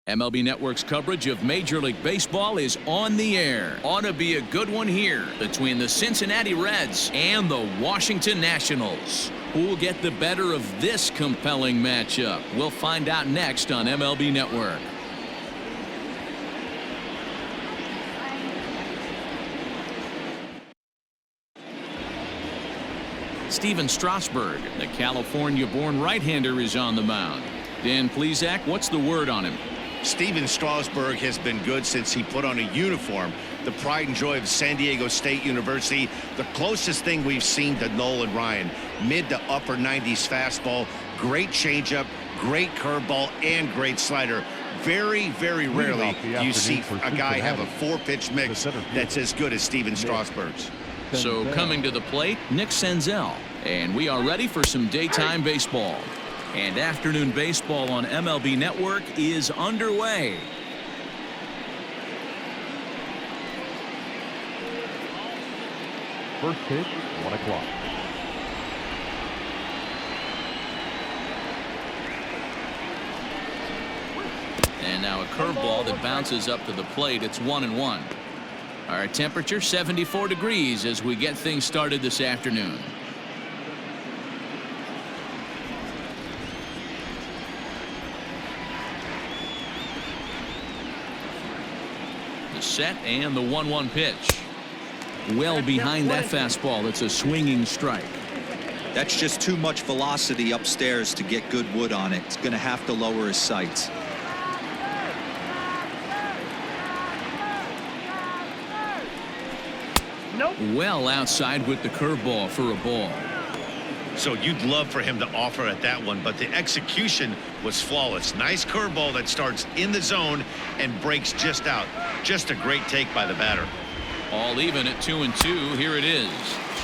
MLB Network's coverage of Major League Baseball is on the air. Ought to be a good one here between the Cincinnati Reds and the Washington Nationals. Who will get the better of this compelling matchup? We'll find out next on MLB Network. Steven Strasburg, the California-born right-hander, is on the mound. Dan Plesac, what's the word on him? Steven Strasburg has been good since he put on a uniform. The pride and joy of San Diego State University. The closest thing we've seen to Nolan Ryan. Mid to upper 90s fastball. Great changeup, great curveball, and great slider. Very, very rarely you see a guy have a four-pitch mix that's as good as Steven Strasburg's. So coming to the plate, Nick Senzel. And we are ready for some daytime baseball. And afternoon baseball on MLB Network is underway. First pitch, 1 o'clock. And now a curveball that bounces up to the plate. It's 1-1. Our temperature 74 degrees as we get things started this afternoon. The set and the 1-1 pitch. Well behind that fastball. It's a swinging strike. That's just too much velocity upstairs to get good wood on it. It's going to have to lower his sights. Well outside with the curveball for a ball. So you'd love for him to offer at that one, but the execution was flawless. Nice curveball that starts in the zone and breaks just out. Just a great take by the batter. All even at 2-2. Here it is.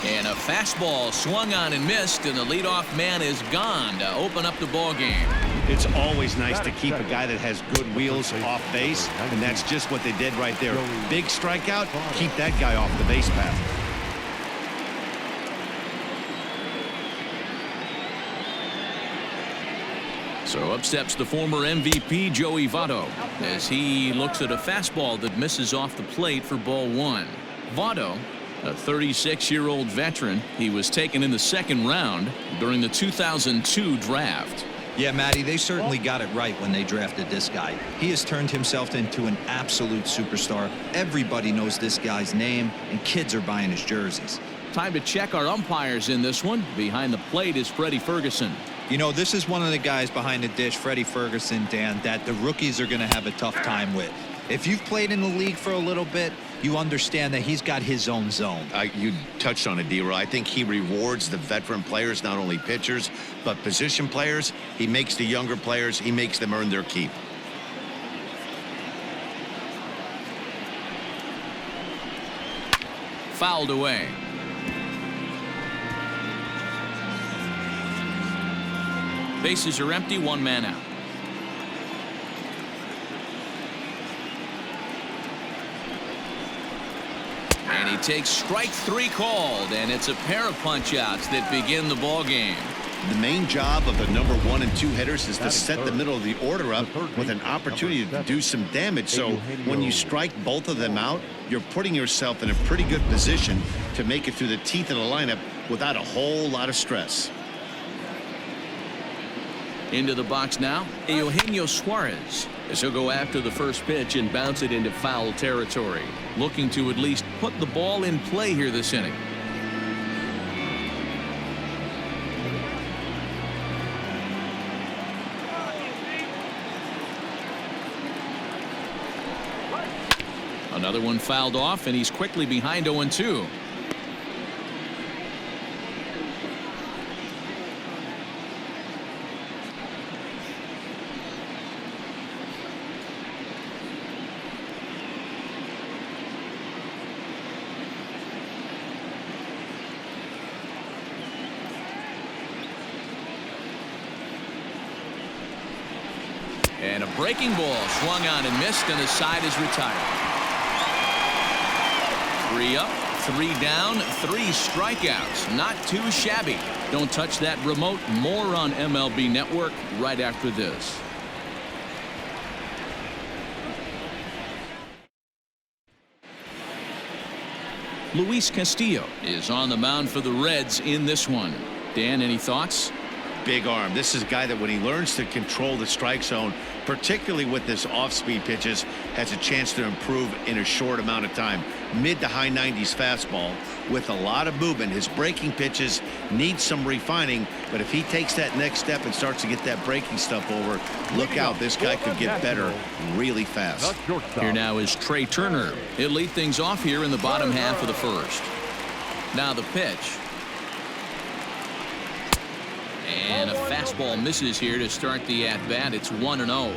And a fastball swung on and missed, and the leadoff man is gone to open up the ball game. It's always nice to keep a guy that has good wheels off base, and that's just what they did right there. Big strikeout, keep that guy off the base path. So up steps the former MVP Joey Votto as he looks at a fastball that misses off the plate for ball one. Votto, a 36-year-old veteran, he was taken in the second round during the 2002 draft. Yeah, Matty, they certainly got it right when they drafted this guy. He has turned himself into an absolute superstar. Everybody knows this guy's name, and kids are buying his jerseys. Time to check our umpires in this one. Behind the plate is Freddie Ferguson. You know, this is one of the guys behind the dish, Freddie Ferguson, Dan, that the rookies are going to have a tough time with. If you've played in the league for a little bit, you understand that he's got his own zone. You touched on it, D-Roll. I think he rewards the veteran players, not only pitchers, but position players. He makes the younger players, he makes them earn their keep. Fouled away. Bases are empty, one man out. And he takes strike three called, and it's a pair of punch-outs that begin the ball game. The main job of the number 1 and 2 hitters is to set the middle of the order up with an opportunity to do some damage. So when you strike both of them out, you're putting yourself in a pretty good position to make it through the teeth of the lineup without a whole lot of stress. Into the box now, Eugenio Suarez, as he'll go after the first pitch and bounce it into foul territory, looking to at least put the ball in play here this inning. Another one fouled off, and he's quickly behind 0-2. And a breaking ball swung on and missed, and the side is retired. 3 up, 3 down, 3 strikeouts. Not too shabby. Don't touch that remote. More on MLB Network right after this. Luis Castillo is on the mound for the Reds in this one. Dan, any thoughts? Big arm. This is a guy that when he learns to control the strike zone, particularly with this off-speed pitches, has a chance to improve in a short amount of time. Mid to high 90s fastball with a lot of movement. His breaking pitches need some refining, but if he takes that next step and starts to get that breaking stuff over, look out. This guy could get better really fast. Here now is Trey Turner. He'll lead things off here in the bottom half of the first. Now the pitch. And a fastball misses here to start the at-bat. It's 1-0.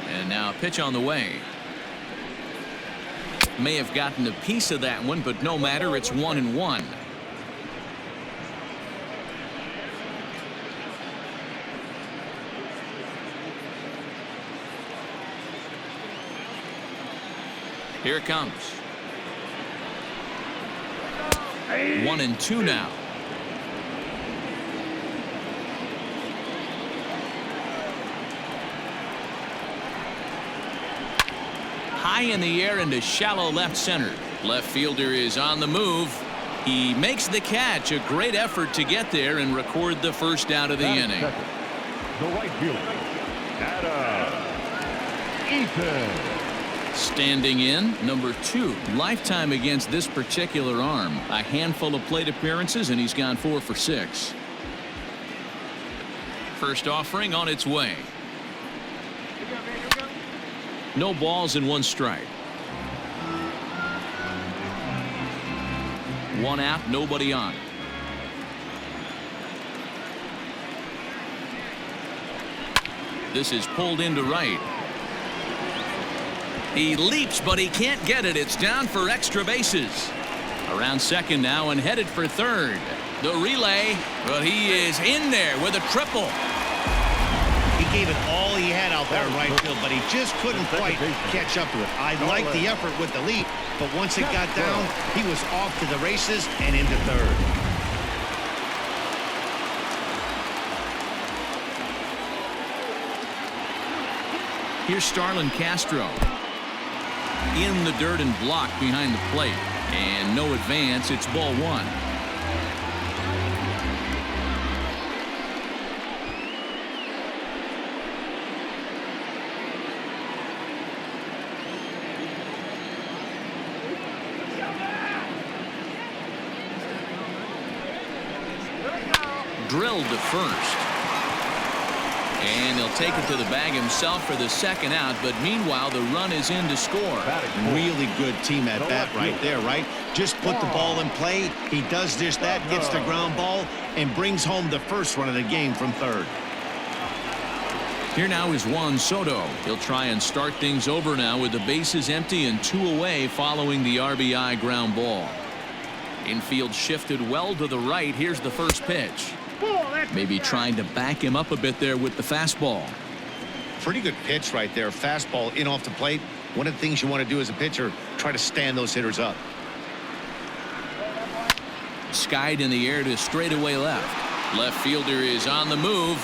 And now a pitch on the way. May have gotten a piece of that one, but no matter. It's 1-1. Here it comes. 1-2 now. High in the air into shallow left center. Left fielder is on the move. He makes the catch. A great effort to get there and record the first out of the inning. The right fielder, Eaton. Standing in, number 2. Lifetime against this particular arm. A handful of plate appearances, and he's gone 4 for 6. First offering on its way. No balls and 1 strike. 1 out, nobody on. This is pulled into right. He leaps, but he can't get it. It's down for extra bases. Around second now and headed for third. The relay, but he is in there with a triple. He gave it all he had out there in right field, but he just couldn't quite catch up to it. I like the effort with the leap, but once it got down, he was off to the races and into third. Here's Starlin Castro. In the dirt and blocked behind the plate. And no advance. It's ball 1. Drilled to first. And he'll take it to the bag himself for the second out, but meanwhile the run is in to score. Really good team at bat right there, right? Just put the ball in play. He does just that, gets the ground ball, and brings home the first run of the game from third. Here now is Juan Soto. He'll try and start things over now with the bases empty and 2 away following the RBI ground ball. Infield shifted well to the right. Here's the first pitch. Maybe trying to back him up a bit there with the fastball. Pretty good pitch right there. Fastball in off the plate. One of the things you want to do as a pitcher, try to stand those hitters up. Skied in the air to straightaway left. Left fielder is on the move.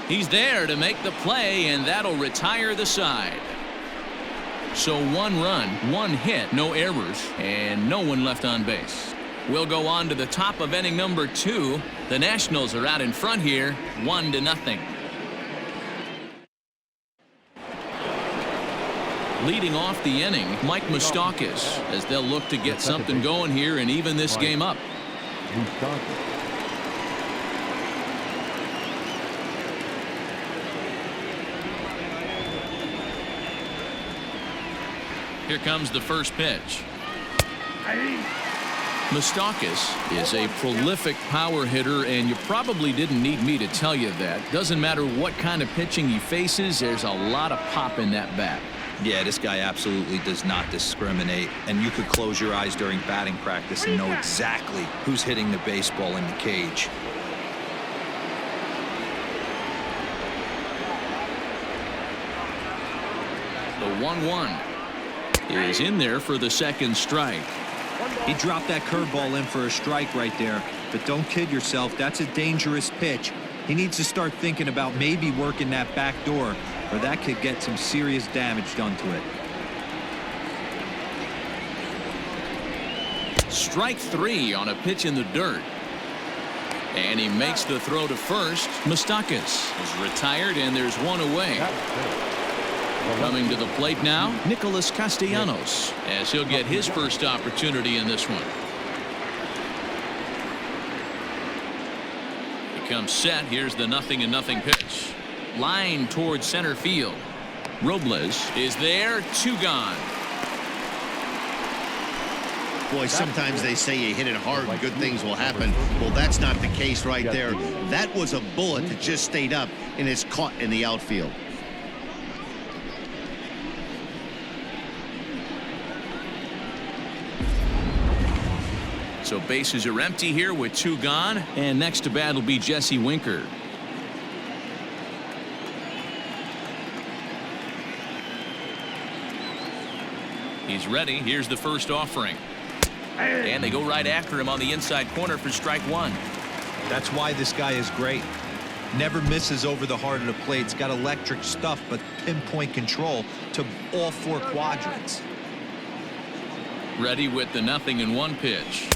He's there to make the play, and that'll retire the side. So 1 run, 1 hit, no errors, and no one left on base. We'll go on to the top of inning number 2. The Nationals are out in front here, 1-0. Leading off the inning, Mike Moustakas, as they'll look to get something going here and even this game up. Here comes the first pitch. Moustakas is a prolific power hitter, and you probably didn't need me to tell you that. Doesn't matter what kind of pitching he faces, there's a lot of pop in that bat. Yeah, this guy absolutely does not discriminate, and you could close your eyes during batting practice and know exactly who's hitting the baseball in the cage. The 1-1 is in there for the second strike. He dropped that curveball in for a strike right there, but don't kid yourself. That's a dangerous pitch. He needs to start thinking about maybe working that back door, or that could get some serious damage done to it. Strike 3 on a pitch in the dirt. And he makes the throw to first. Moustakas is retired, and there's one away. Coming to the plate now, Nicholas Castellanos, as he'll get his first opportunity in this one. He comes set. Here's the 0-0 pitch. Line towards center field. Robles is there. 2 gone. Boy, sometimes they say you hit it hard and good things will happen. Well, that's not the case right there. That was a bullet that just stayed up and is caught in the outfield. So bases are empty here with 2 gone, and next to bat will be Jesse Winker. He's ready. Here's the first offering. And they go right after him on the inside corner for strike 1. That's why this guy is great. Never misses over the heart of the plate. He's got electric stuff, but pinpoint control to all 4 quadrants. Ready with the 0-1 pitch.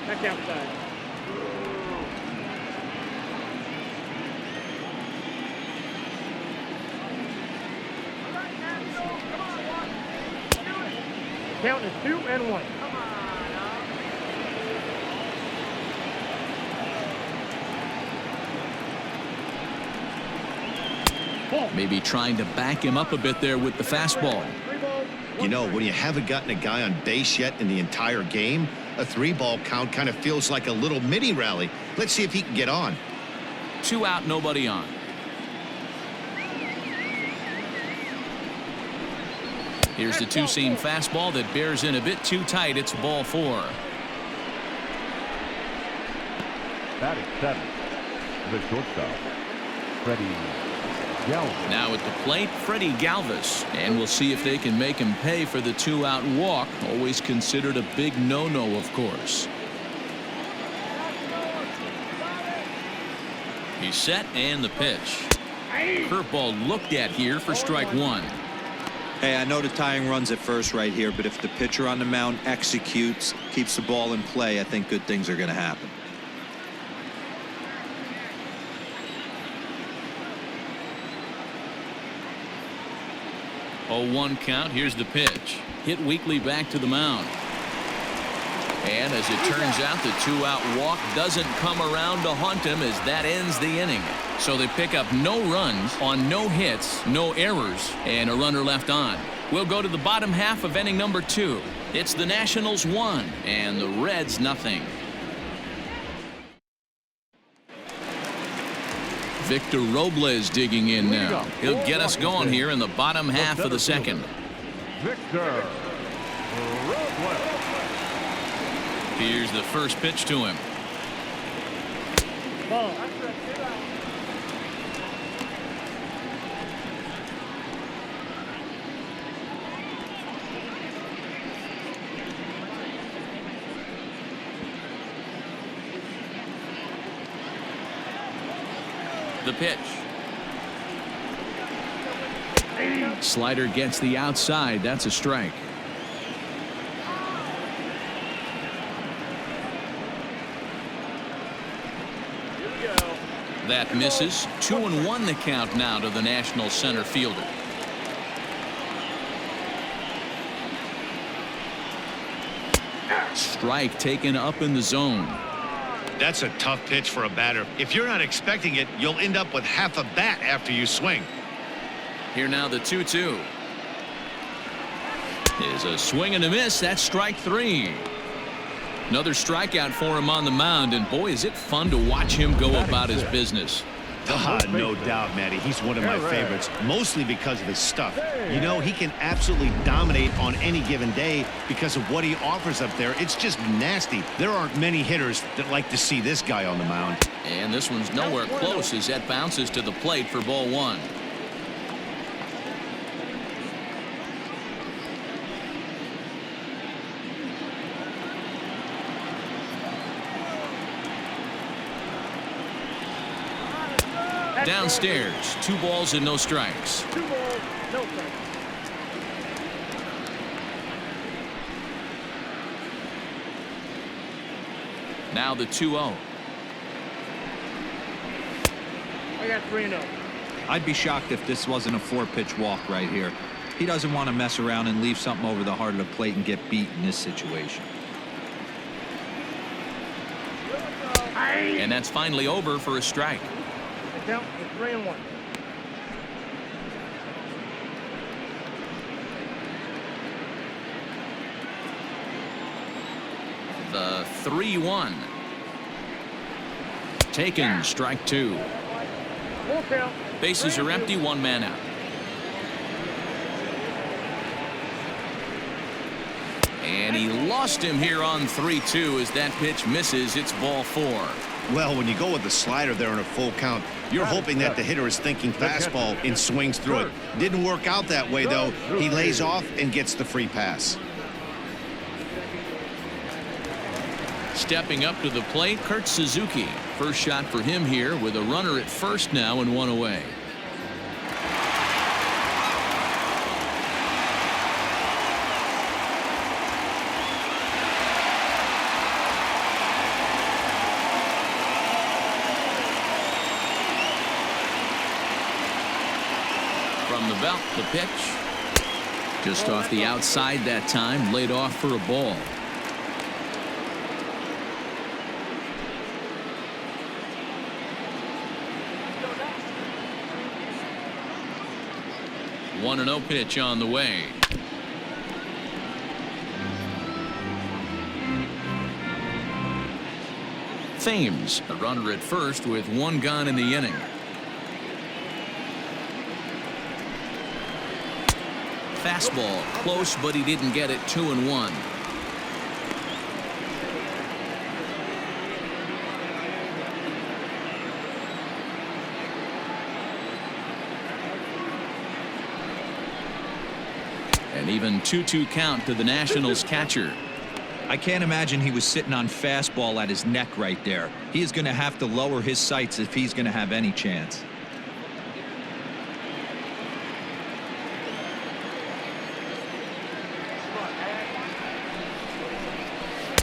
Back outside. Count is 2-1. Maybe trying to back him up a bit there with the fastball. You know, when you haven't gotten a guy on base yet in the entire game, a 3-ball count kind of feels like a little mini rally. Let's see if he can get on. 2 out, nobody on. Here's the 2-seam fastball that bears in a bit too tight. It's ball 4. Batting 7, the shortstop, Freddie Galvis. Now at the plate, Freddie Galvis, and we'll see if they can make him pay for the 2-out walk. Always considered a big no-no, of course. He's set, and the pitch. Curveball looked at here for strike 1. Hey, I know the tying runs at first right here, but if the pitcher on the mound executes, keeps the ball in play, I think good things are going to happen. 0-1 count. Here's the pitch. Hit weakly back to the mound. And as it turns out, the 2-out walk doesn't come around to haunt him, as that ends the inning. So they pick up no runs on no hits, no errors, and a runner left on. We'll go to the bottom half of inning number 2. It's the Nationals 1 and the Reds nothing. Victor Robles digging in now. He'll get us going here in the bottom half of the second. Victor Robles. Here's the first pitch to him. Ball. The pitch. Slider gets the outside. That's a strike. That misses. 2-1 the count now to the National center fielder. Strike taken up in the zone. That's a tough pitch for a batter. If you're not expecting it, you'll end up with half a bat after you swing. Here now the 2-2. Is a swing and a miss. That's strike 3. Another strikeout for him on the mound, and boy, is it fun to watch him go about his business. No doubt, Matty. He's one of my favorites, mostly because of his stuff. You know, he can absolutely dominate on any given day because of what he offers up there. It's just nasty. There aren't many hitters that like to see this guy on the mound. And this one's nowhere close as that bounces to the plate for ball 1. Downstairs, 2 balls and no strikes. 2 balls, no strikes. Now the 2-0. I got 3-0. I'd be shocked if this wasn't a 4-pitch walk right here. He doesn't want to mess around and leave something over the heart of the plate and get beat in this situation. And that's finally over for a strike. The count is 3-1. The 3-1. Taken, strike 2. Full count. Bases are empty, 1 man out. And he lost him here on 3-2 as that pitch misses. It's ball 4. Well, when you go with the slider there in a full count, you're hoping that the hitter is thinking fastball and swings through it. Didn't work out that way, though. He lays off and gets the free pass. Stepping up to the plate, Kurt Suzuki. First shot for him here with a runner at first now and 1 away. From the belt, the pitch. Just off the outside that time, laid off for a ball. One 1-0 pitch on the way. Thames, a runner at first with 1 gone in the inning. Fastball close, but he didn't get it. 2-1. An even 2-2 count to the Nationals catcher. I can't imagine he was sitting on fastball at his neck right there. He is going to have to lower his sights if he's going to have any chance.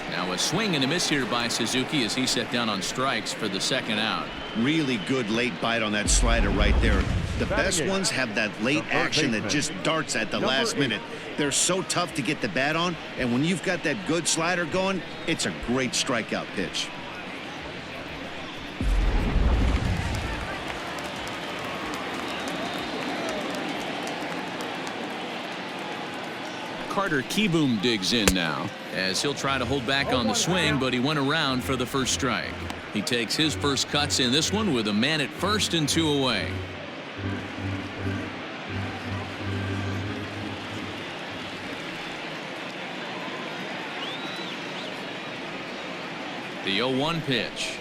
Now a swing and a miss here by Suzuki as he set down on strikes for the 2nd out. Really good late bite on that slider right there. The best ones have that late action that just darts at the last minute. They're so tough to get the bat on, and when you've got that good slider going, it's a great strikeout pitch. Carter Kieboom digs in now as he'll try to hold back on the swing, but he went around for the first strike. He takes his first cuts in this one with a man at first and 2 away. The 0-1 pitch.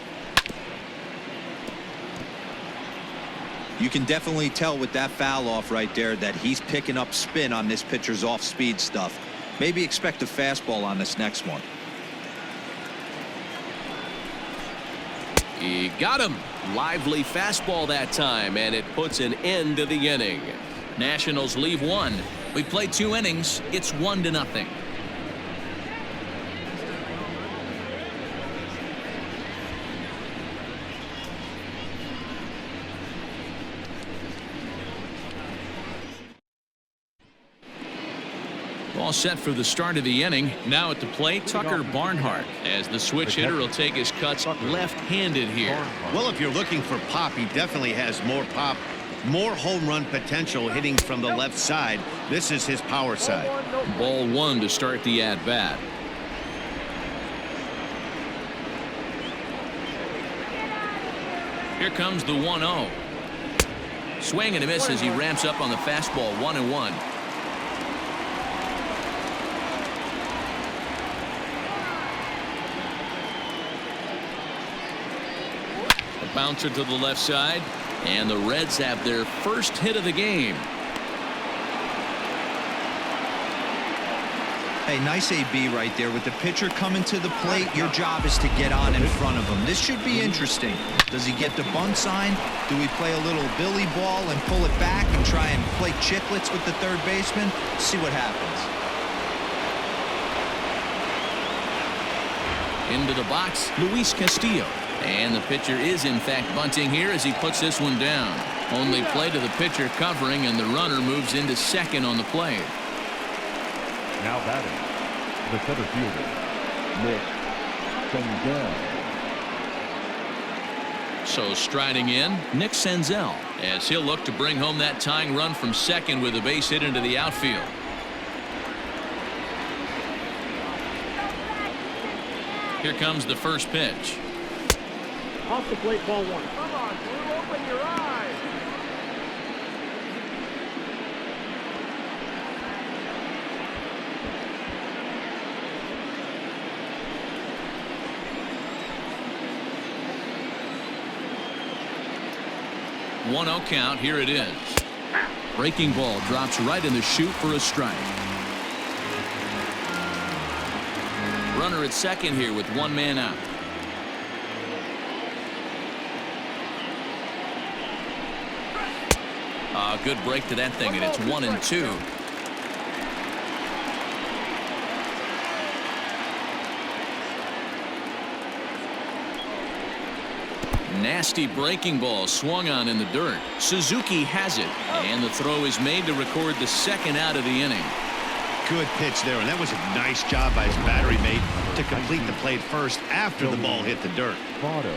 You can definitely tell with that foul off right there that he's picking up spin on this pitcher's off-speed stuff. Maybe expect a fastball on this next one. He got him. Lively fastball that time, and it puts an end to the inning. Nationals leave 1. We played 2 innings. It's 1-0. All set for the start of the inning. Now at the plate, Tucker Barnhart, as the switch hitter will take his cuts left-handed here. Well, if you're looking for pop, he definitely has more pop, more home run potential hitting from the left side. This is his power side. Ball 1 to start the at-bat. Here comes the 1-0. Swing and a miss as he ramps up on the fastball. 1-1. Bouncer to the left side, and the Reds have their first hit of the game. Hey, nice AB right there. With the pitcher coming to the plate, your job is to get on in front of him. This should be interesting. Does he get the bunt sign? Do we play a little billy ball and pull it back and try and play chicklets with the third baseman? See what happens. Into the box, Luis Castillo. And the pitcher is in fact bunting here as he puts this one down. Only play to the pitcher covering, and the runner moves into second on the play. Now batting, the center fielder, Nick Senzel. So striding in, Nick Senzel, as he'll look to bring home that tying run from second with a base hit into the outfield. Here comes the first pitch. Off the plate, ball one. Come on, Blue, open your eyes. One 0 count. Here it is. Breaking ball drops right in the chute for a strike. Runner at second here with one man out. Good break to that thing, and it's 1-2. Nasty breaking ball swung on in the dirt. Suzuki has it, and the throw is made to record the second out of the inning. Good pitch there, and that was a nice job by his battery mate to complete the play first after the ball hit the dirt. Votto.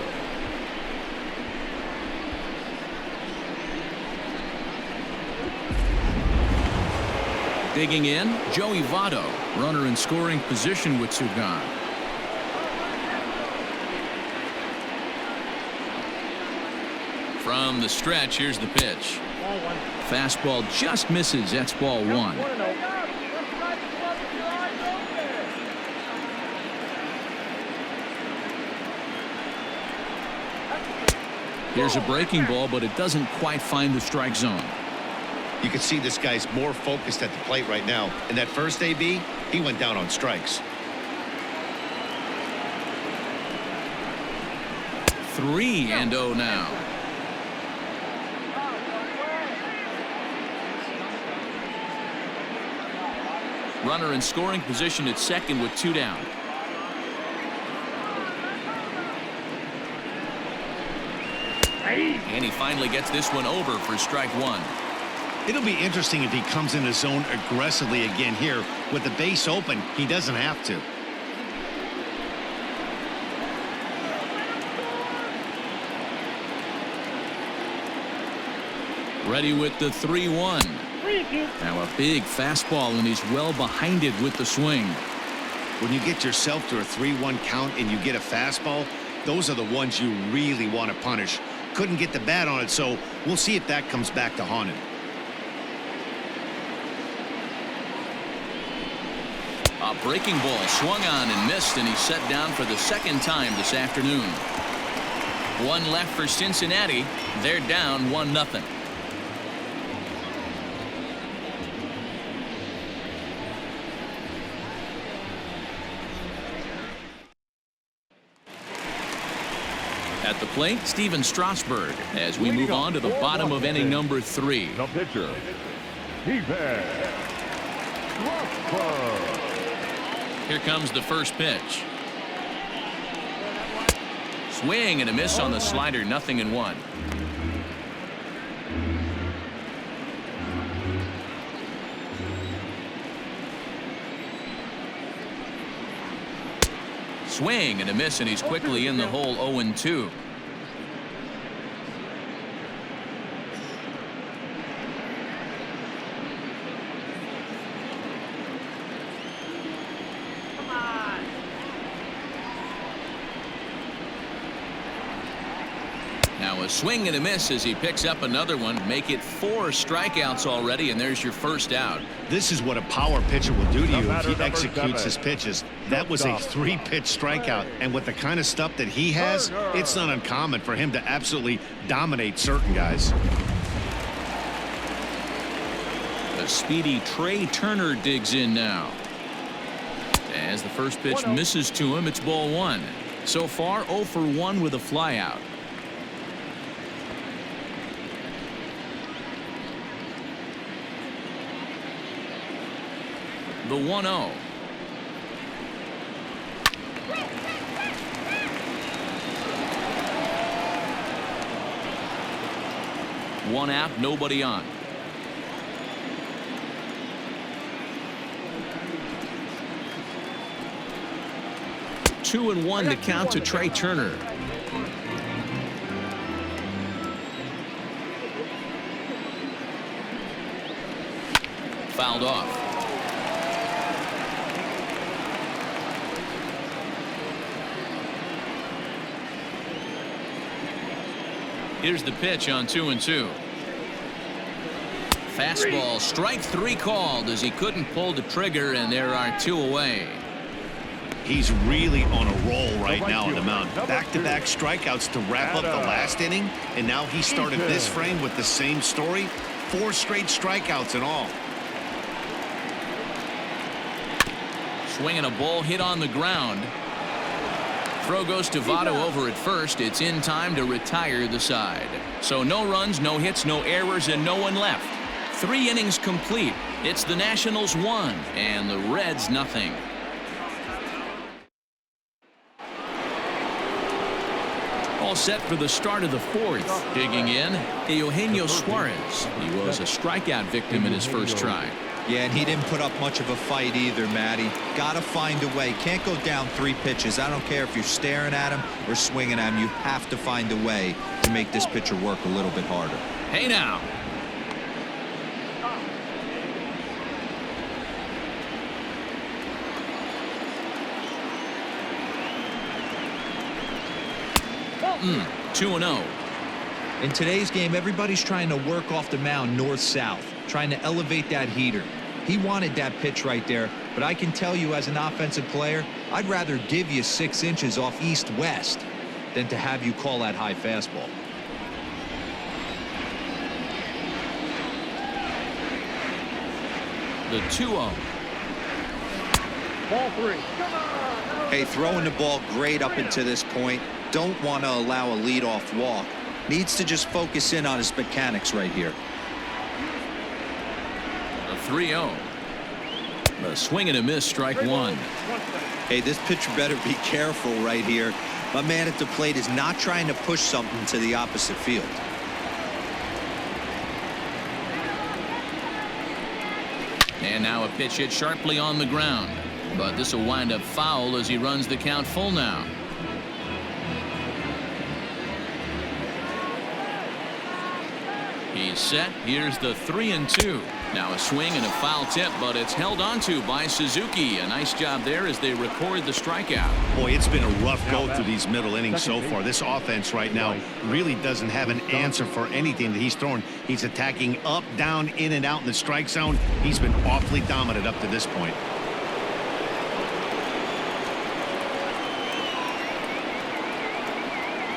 Digging in, Joey Votto. Runner in scoring position with two gone. From the stretch, here's the pitch. Ball one. Fastball just misses. That's ball one. 1-0. Here's a breaking ball, but it doesn't quite find the strike zone. You can see this guy's more focused at the plate right now. And that first AB, he went down on strikes. 3-0 now. Runner in scoring position at second with two down. And he finally gets this one over for strike one. It'll be interesting if he comes in the zone aggressively again here. With the base open, he doesn't have to. Ready with the 3-1. Now a big fastball, and he's well behind it with the swing. When you get yourself to a 3-1 count and you get a fastball, those are the ones you really want to punish. Couldn't get the bat on it, so we'll see if that comes back to haunt him. A breaking ball swung on and missed, and he's set down for the second time this afternoon. One left for Cincinnati. They're down 1-0. At the plate, Steven Strasburg, as we move on to the bottom of inning number 3. The pitcher, Steven Strasburg. Here comes the first pitch. Swing and a miss on the slider, 0-1. Swing and a miss, and he's quickly in the hole. 0-2. Now a swing and a miss as he picks up another one. Make it 4 strikeouts already, and there's your first out. This is what a power pitcher will do to you if batter, he number executes 7. his pitches. That was a 3-pitch strikeout, and with the kind of stuff that he has, it's not uncommon for him to absolutely dominate certain guys. The speedy Trey Turner digs in now. first pitch misses to him. It's ball one. So far 0 for 1 with a flyout. The 1-0. One out, nobody on. 2-1 to count to Trey Turner. Fouled off. Here's the pitch on 2-2. Fastball, strike 3 called as he couldn't pull the trigger, and there are 2 away. He's really on a roll right now on the mound. Back-to-back strikeouts to wrap up the last inning, and now he started this frame with the same story. 4 straight strikeouts in all. Swinging a ball hit on the ground. Throw goes to Votto over at first. It's in time to retire the side. So no runs, no hits, no errors, and no one left. 3 innings complete. It's the Nationals 1 and the Reds nothing. All set for the start of the 4th. Digging in, Eugenio Suarez. He was a strikeout victim in his first try. Yeah, and he didn't put up much of a fight either, Matty. Gotta find a way. Can't go down 3 pitches. I don't care if you're staring at him or swinging at him. You have to find a way to make this pitcher work a little bit harder. Hey now. Mm, 2-0. In today's game, everybody's trying to work off the mound north-south, trying to elevate that heater. He wanted that pitch right there, but I can tell you as an offensive player, I'd rather give you 6 inches off east-west than to have you call that high fastball. The 2-0. Ball 3. Hey, throwing the ball great up into this point. Don't want to allow a leadoff walk. Needs to just focus in on his mechanics right here. A 3-0. A swing and a miss, strike 1. Hey, this pitcher better be careful right here. My man at the plate is not trying to push something to the opposite field. And now a pitch hit sharply on the ground. But this will wind up foul as he runs the count full now. He's set. Here's the 3-2. Now a swing and a foul tip, but it's held onto by Suzuki. A nice job there as they record the strikeout. Boy, it's been a rough go through these middle innings so far. This offense right now really doesn't have an answer for anything that he's throwing. He's attacking up, down, in and out in the strike zone. He's been awfully dominant up to this point.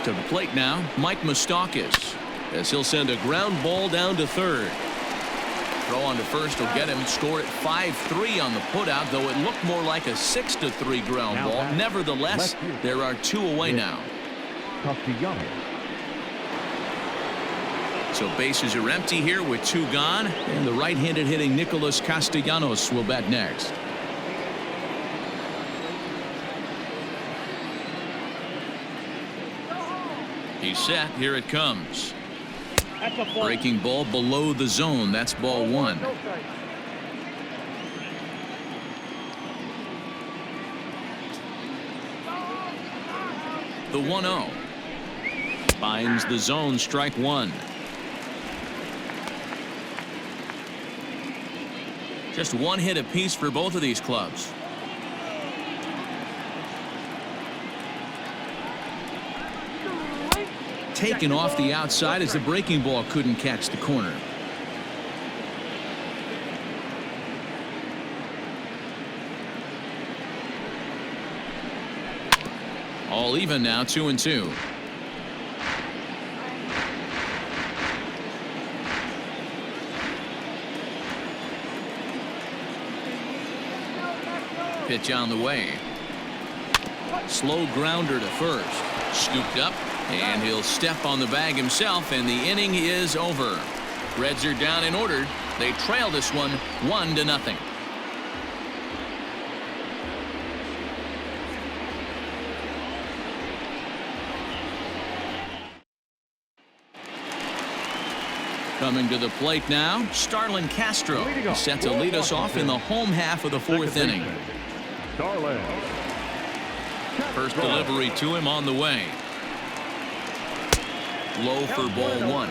To the plate now, Mike Moustakas, as he'll send a ground ball down to third. Throw on to first will get him. Score at 5-3 on the putout, though it looked more like a 6-3 ground ball. Nevertheless, there are 2 away now. Castillo. So bases are empty here with 2 gone, and the right-handed hitting Nicholas Castellanos will bat next. He's set. Here it comes. Breaking ball below the zone. That's ball 1. The 1-0. Finds the zone, strike 1. Just 1 hit apiece for both of these clubs. Taken off the outside as the breaking ball couldn't catch the corner. All even now, 2-2. Pitch on the way. Slow grounder to first. Scooped up, and he'll step on the bag himself, and the inning is over. Reds are down in order. They trail this one 1-0. Coming to the plate now, Starlin Castro. He's set to lead us off in the home half of the fourth inning. Starlin. First delivery to him on the way. Low for ball one.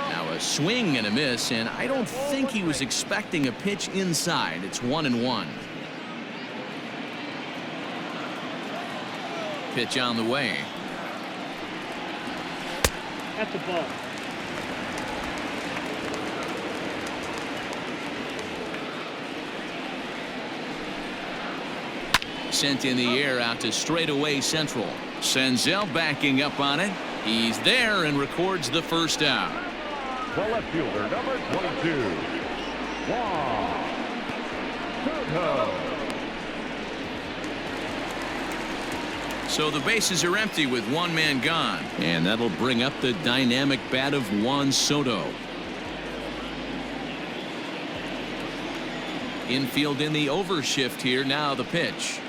Now a swing and a miss, and I don't think he was expecting a pitch inside. It's 1-1. Pitch on the way. That's a ball. Sent in the air out to straightaway central. Senzel backing up on it. He's there and records the first out. The left fielder, number 22. Votto. So the bases are empty with one man gone, and that'll bring up the dynamic bat of Juan Soto. Infield in the overshift here. Now the pitch.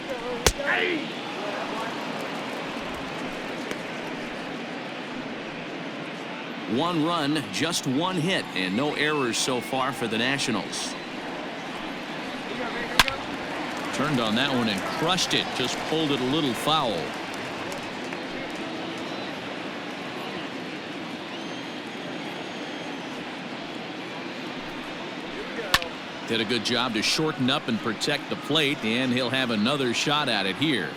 One run, just one hit, and no errors so far for the Nationals. Turned on that one and crushed it. Just pulled it a little foul. Did a good job to shorten up and protect the plate, and he'll have another shot at it here.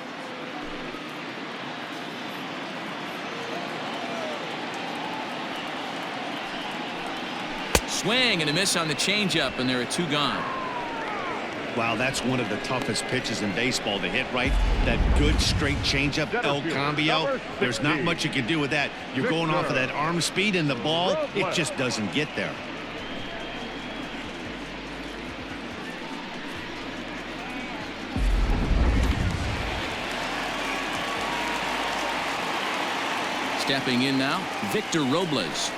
Swing and a miss on the changeup, and there are two gone. Wow, that's one of the toughest pitches in baseball to hit right. That good straight changeup, El Cambio. There's not much you can do with that. You're going off of that arm speed, and the ball, it just doesn't get there. Stepping in now, Victor Robles.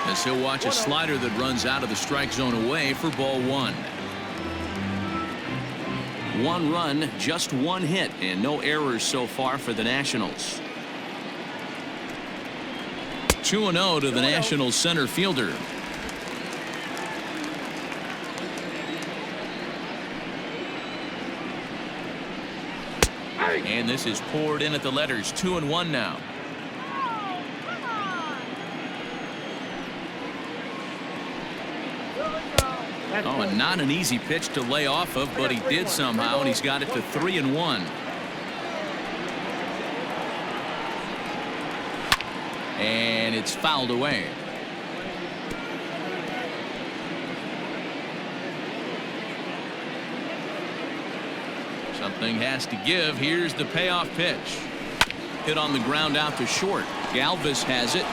As he'll watch a slider that runs out of the strike zone away for ball one. One run, just one hit, and no errors so far for the Nationals. 2-0 to the Nationals center fielder. And this is poured in at the letters. 2-1 now. Oh, and not an easy pitch to lay off of, but he did somehow, and he's got it to 3-1. And it's fouled away. Something has to give. Here's the payoff pitch. Hit on the ground out to short. Galvis has it.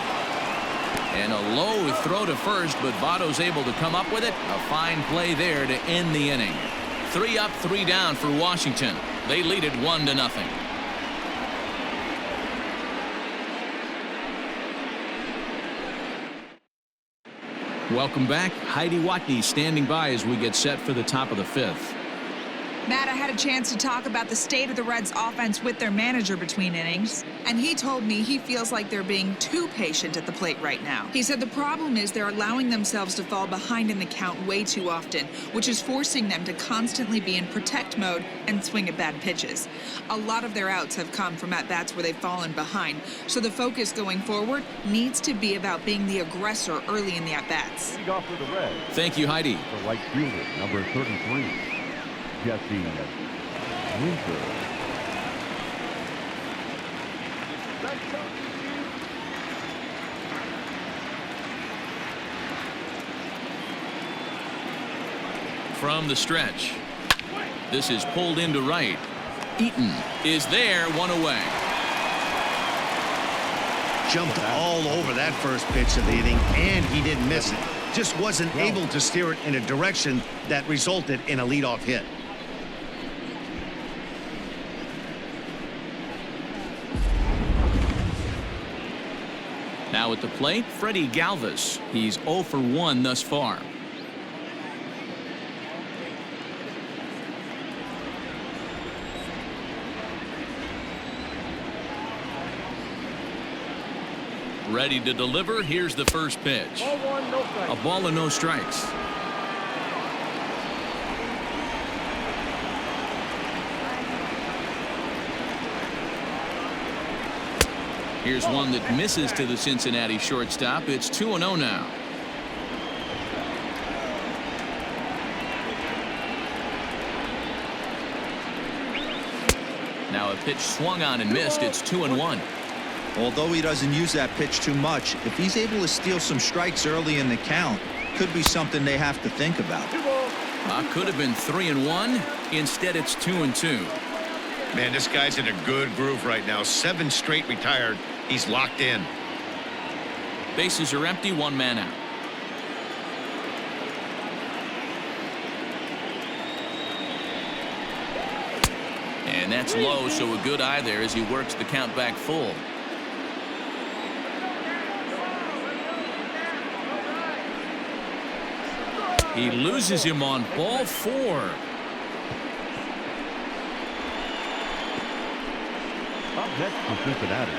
And a low throw to first, but Votto's able to come up with it. A fine play there to end the inning. 3 up, 3 down for Washington. They lead it 1-0. Welcome back. Heidi Watney standing by as we get set for the top of the fifth. Matt, I had a chance to talk about the state of the Reds offense with their manager between innings, and he told me he feels like they're being too patient at the plate right now. He said the problem is they're allowing themselves to fall behind in the count way too often, which is forcing them to constantly be in protect mode and swing at bad pitches. A lot of their outs have come from at-bats where they've fallen behind, so the focus going forward needs to be about being the aggressor early in the at-bats. Thank you, Heidi. The right fielder, number 33. Jesse Winter. From the stretch. This is pulled into right. Eaton is there, one away. jumped all over that first pitch of the inning, and he didn't miss it. Just wasn't able to steer it in a direction that resulted in a leadoff hit. Now at the plate, Freddie Galvis. He's 0 for 1 thus far. Ready to deliver. Here's the first pitch. Ball one, no strikes. A ball and no strikes. Here's one that misses to the Cincinnati shortstop. It's 2-0 now. Now a pitch swung on and missed. It's 2-1. Although he doesn't use that pitch too much, if he's able to steal some strikes early in the count, could be something they have to think about. Could have been 3-1. Instead, it's 2-2. Man, this guy's in a good groove right now. 7 straight retired. He's locked in. Bases are empty. 1 man out. And that's low, so a good eye there as he works the count back full. He loses him on ball 4. Up next for Cincinnati,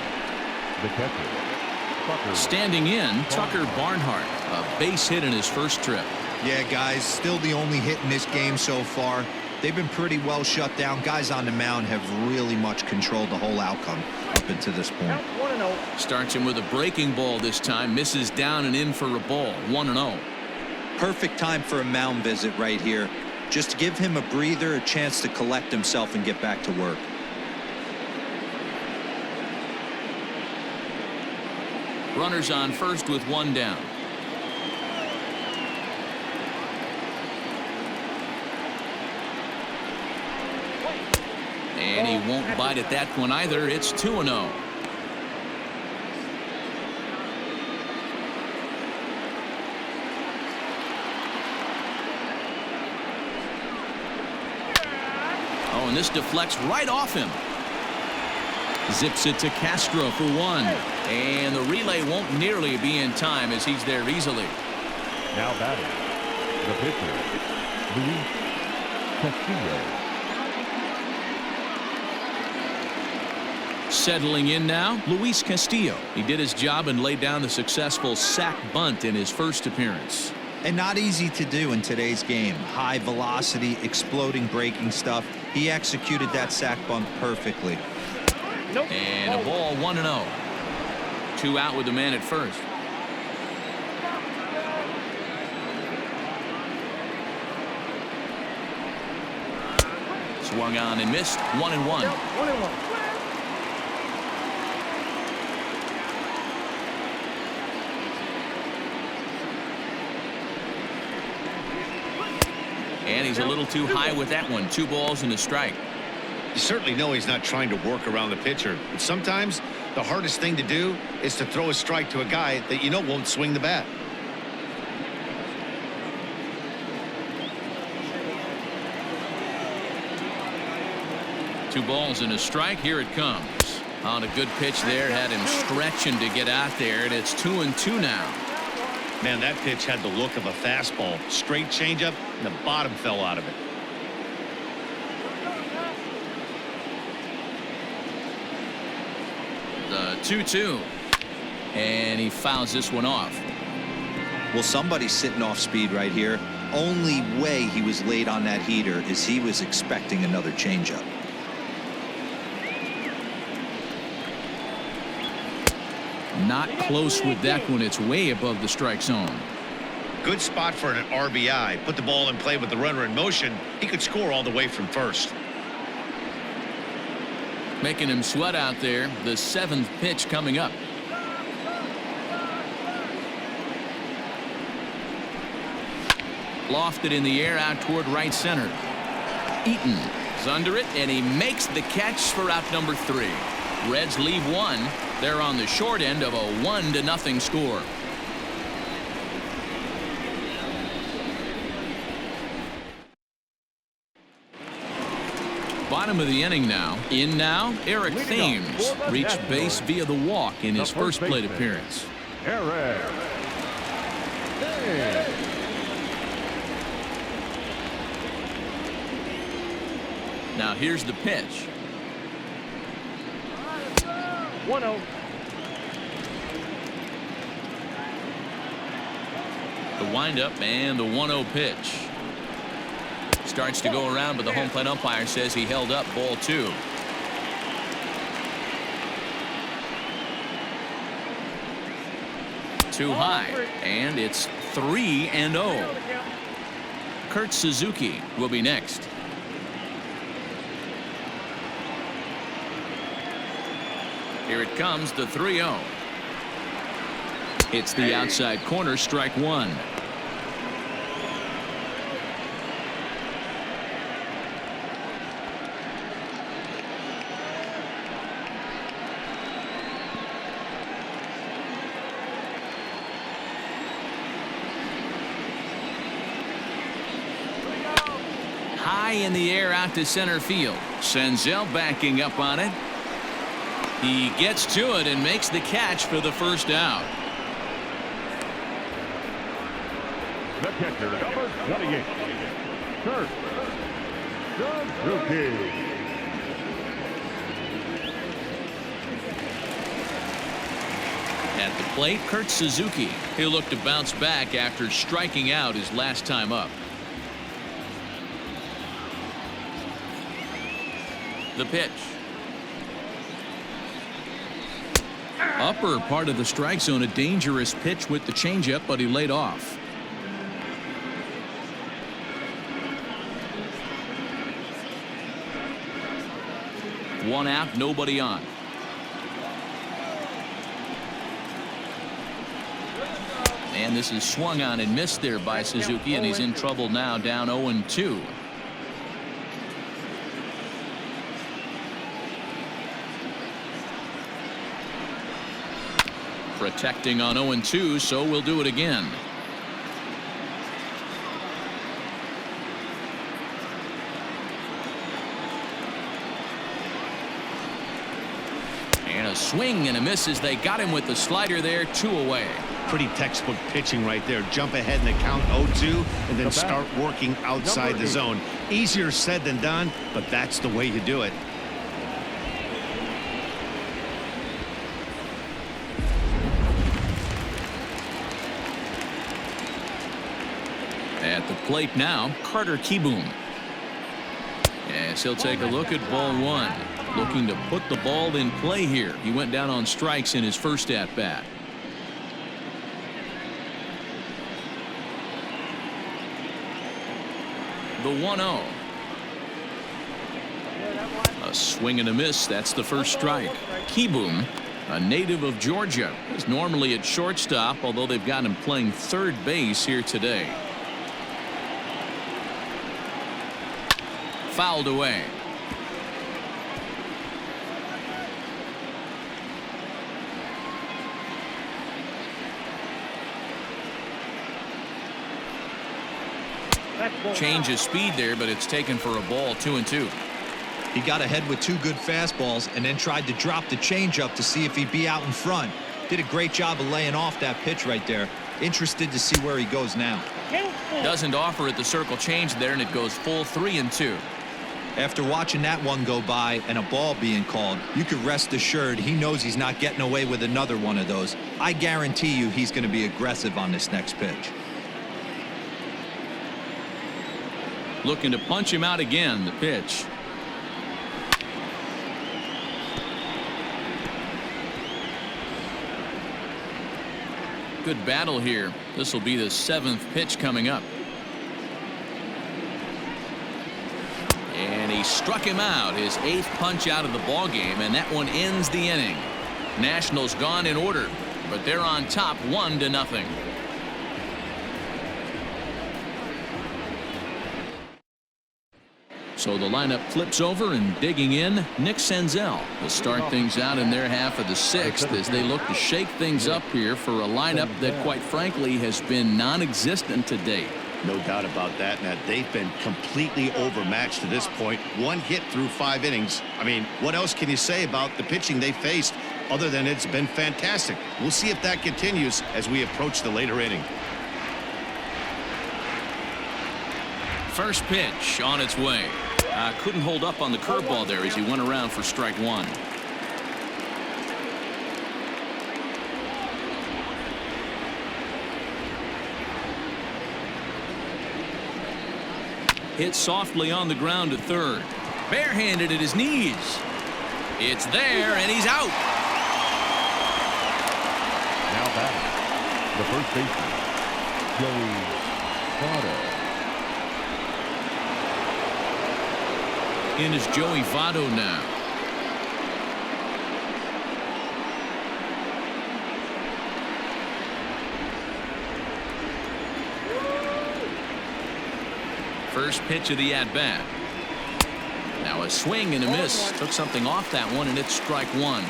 the catcher, Standing in, Tucker Barnhart. A base hit in his first trip. Yeah, guys, still the only hit in this game so far. They've been pretty well shut down. Guys on the mound have really much controlled the whole outcome up until this point. 1-0. Starts him with a breaking ball this time. Misses down and in for a ball. 1-0. Perfect time for a mound visit right here. Just to give him a breather, a chance to collect himself and get back to work. Runners on first with 1 down. And he won't bite at that one either. It's 2-0. Oh, and this deflects right off him. Zips it to Castro for 1. And the relay won't nearly be in time as he's there easily. now batting, the pitcher, Luis Castillo. Settling in now, Luis Castillo. He did his job and laid down the successful sac bunt in his first appearance. And not easy to do in today's game. High velocity, exploding breaking stuff. He executed that sac bunt perfectly. Nope. And a ball 1-0. 2 out with the man at first. Swung on and missed. 1-1. 1-1. And he's a little too high with that one. 2 balls and a strike. You certainly know he's not trying to work around the pitcher, but sometimes the hardest thing to do is to throw a strike to a guy that you know won't swing the bat. Two balls and a strike. Here it comes. On a good pitch there. Had him stretching to get out there, and it's 2-2 now. Man, that pitch had the look of a fastball. Straight changeup, and the bottom fell out of it. The 2-2. And he fouls this one off. Well, somebody's sitting off speed right here. Only way he was late on that heater is he was expecting another changeup. Not close with that one. It's way above the strike zone. Good spot for an RBI. Put the ball in play with the runner in motion. He could score all the way from first. Making him sweat out there. The 7th pitch coming up. Lofted in the air out toward right center. Eaton is under it, and he makes the catch for out number 3. Reds leave 1. They're on the short end of a 1-0 score. Bottom of the inning now. In now, Eric Thames reached base via the walk in his first plate appearance. Eric Thames. Now here's the pitch. 1-0. The windup and the 1-0 pitch. Starts to go around, but the home plate umpire says he held up ball 2. Too high, and it's 3-0. Kurt Suzuki will be next. Here it comes, the 3-0. It's the outside corner, strike 1. High in the air out to center field. Senzel backing up on it. He gets to it and makes the catch for the first out. The catcher, number 28, Kurt Suzuki. At the plate, Kurt Suzuki. He'll look to bounce back after striking out his last time up. The pitch. Upper part of the strike zone, a dangerous pitch with the changeup, but he laid off. One out, nobody on. And this is swung on and missed there by Suzuki, and he's in trouble now, down 0-2. Protecting on 0-2, so we'll do it again. And a swing and a miss as they got him with the slider there, 2 away. Pretty textbook pitching right there. Jump ahead in the count 0-2 and then start working outside the zone. Easier said than done, but that's the way you do it. At the plate now, Carter Kieboom. Yes, he'll take a look at ball 1. Looking to put the ball in play here. He went down on strikes in his first at-bat. The 1-0. A swing and a miss. That's the first strike. Kieboom, a native of Georgia, is normally at shortstop, although they've got him playing third base here today. Fouled away. Change of speed there, but it's taken for a ball, 2-2. He got ahead with 2 good fastballs and then tried to drop the changeup to see if he'd be out in front. Did a great job of laying off that pitch right there. Interested to see where he goes now. Doesn't offer at the circle change there, and it goes full 3-2. After watching that one go by and a ball being called, you could rest assured he knows he's not getting away with another one of those. I guarantee you he's going to be aggressive on this next pitch. Looking to punch him out again. The pitch. Good battle here. This will be the 7th pitch coming up. And he struck him out, his 8th punch out of the ball game, and that one ends the inning. Nationals gone in order, but they're on top 1-0. So the lineup flips over, and digging in, Nick Senzel to start things out in their half of the sixth as they look to shake things up here for a lineup that, quite frankly, has been non-existent to date. No doubt about that, Matt. They've been completely overmatched to this point. One hit through 5 innings. I mean, what else can you say about the pitching they faced other than it's been fantastic? We'll see if that continues as we approach the later inning. First pitch on its way. Couldn't hold up on the curveball there as he went around for strike one. Hit softly on the ground to third. Barehanded at his knees. It's there, and he's out. Now batting, the first baseman, Joey Votto. In is Joey Votto now. First pitch of the at-bat. Now a swing and a miss. Took something off that one, and it's strike one.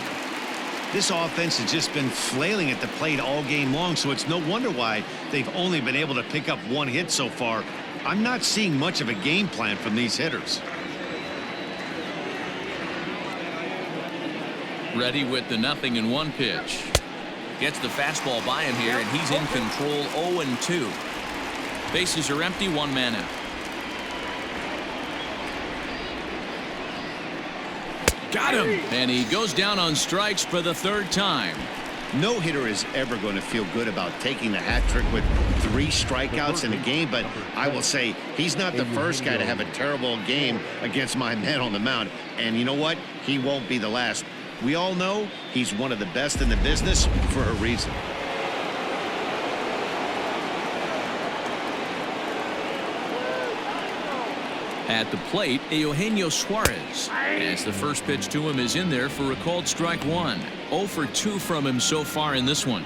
This offense has just been flailing at the plate all game long, so it's no wonder why they've only been able to pick up 1 hit so far. I'm not seeing much of a game plan from these hitters. Ready with the 0-1 pitch. Gets the fastball by him here, and he's in control. 0-2. Bases are empty, 1 man out. Got him, and he goes down on strikes for the 3rd time. No hitter is ever going to feel good about taking the hat trick with 3 strikeouts in a game, but I will say he's not the first guy to have a terrible game against my man on the mound. And you know what? He won't be the last. We all know he's one of the best in the business for a reason. At the plate, Eugenio Suarez, as the first pitch to him is in there for a called strike one. 0 for 2 from him so far in this one.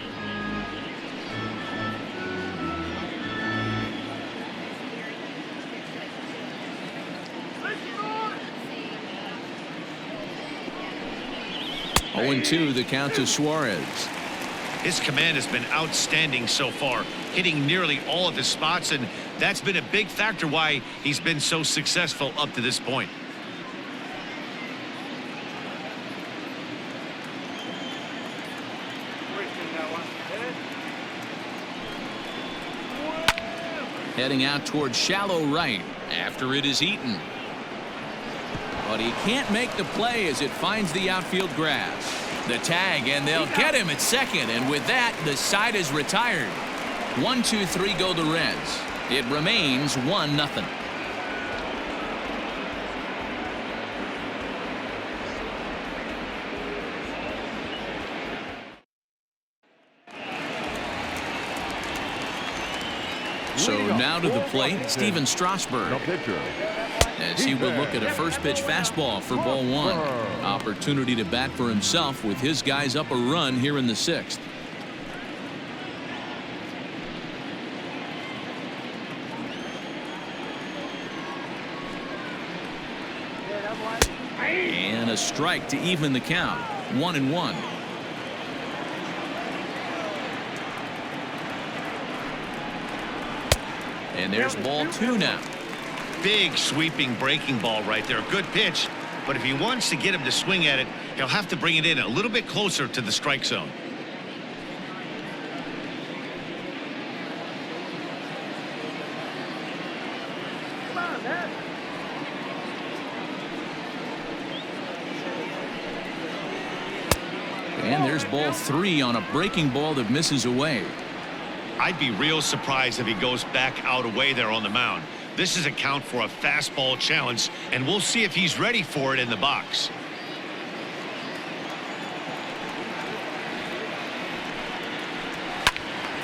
Oh, 2 the count to Suarez. His command has been outstanding so far, hitting nearly all of his spots, and that's been a big factor why he's been so successful up to this point. Heading out towards shallow right. After it is Eaton. But he can't make the play as it finds the outfield grass. The tag, and they'll get him at second, and with that, the side is retired. 1, 2, 3 go the Reds. It remains 1-0. So now to the plate, Steven Strasburg, as he will look at a first pitch fastball for ball 1. Opportunity to bat for himself with his guys up a run here in the 6th. And a strike to even the count. 1-1. And there's ball 2 now. Big sweeping breaking ball right there. Good pitch, but if he wants to get him to swing at it, he'll have to bring it in a little bit closer to the strike zone. And there's ball 3 on a breaking ball that misses away. I'd be real surprised if he goes back out away there on the mound. This is a count for a fastball challenge, and we'll see if he's ready for it in the box.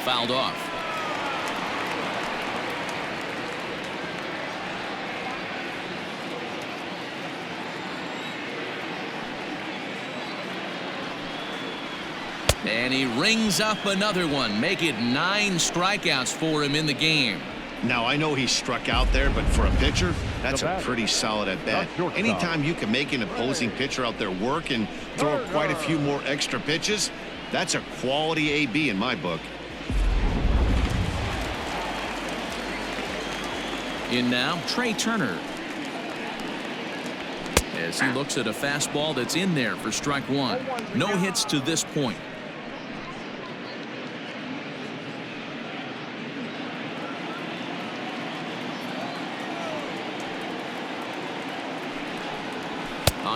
Fouled off. And he rings up another one. Make it 9 strikeouts for him in the game. Now, I know he struck out there, but for a pitcher, that's a pretty solid at bat. Anytime you can make an opposing pitcher out there work and throw quite a few more extra pitches, that's a quality AB in my book. In now, Trey Turner. As he looks at a fastball that's in there for strike one. No hits to this point.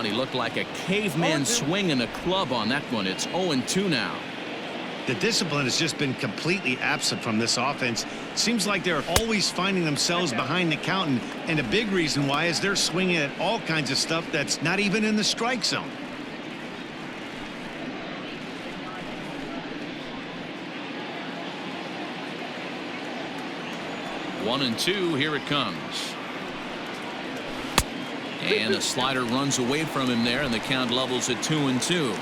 He looked like a caveman swinging a club on that one. It's 0-2 now. The discipline has just been completely absent from this offense. Seems like they're always finding themselves behind the count, and a big reason why is they're swinging at all kinds of stuff that's not even in the strike zone. One and two, here it comes. And a slider runs away from him there, and the count levels at 2-2.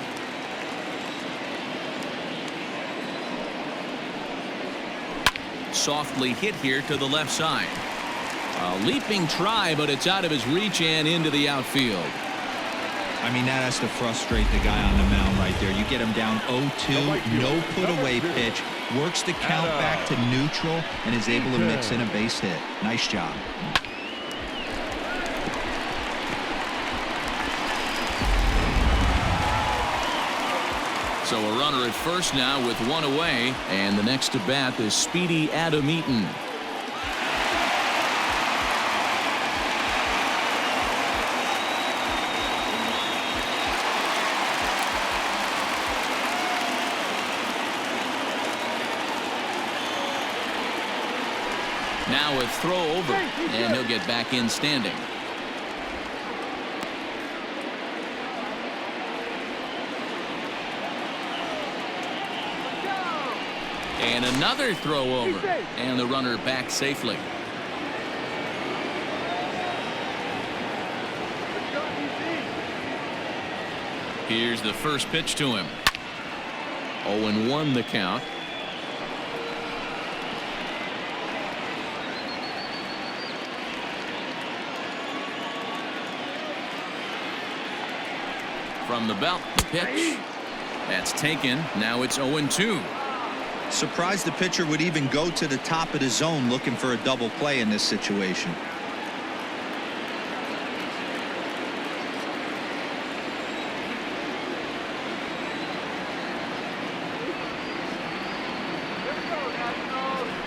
Softly hit here to the left side. A leaping try, but it's out of his reach and into the outfield. I mean, that has to frustrate the guy on the mound right there. You get him down 0-2, no put-away pitch, works the count back to neutral, and is able to mix in a base hit. Nice job. So a runner at first now with one away, and the next to bat is speedy Adam Eaton. Now a throw over, and he'll get back in standing. And another throw over, and the runner back safely. Here's the first pitch to him. 0-1 the count. From the belt, the pitch. That's taken. Now it's 0-2. Surprised the pitcher would even go to the top of the zone looking for a double play in this situation.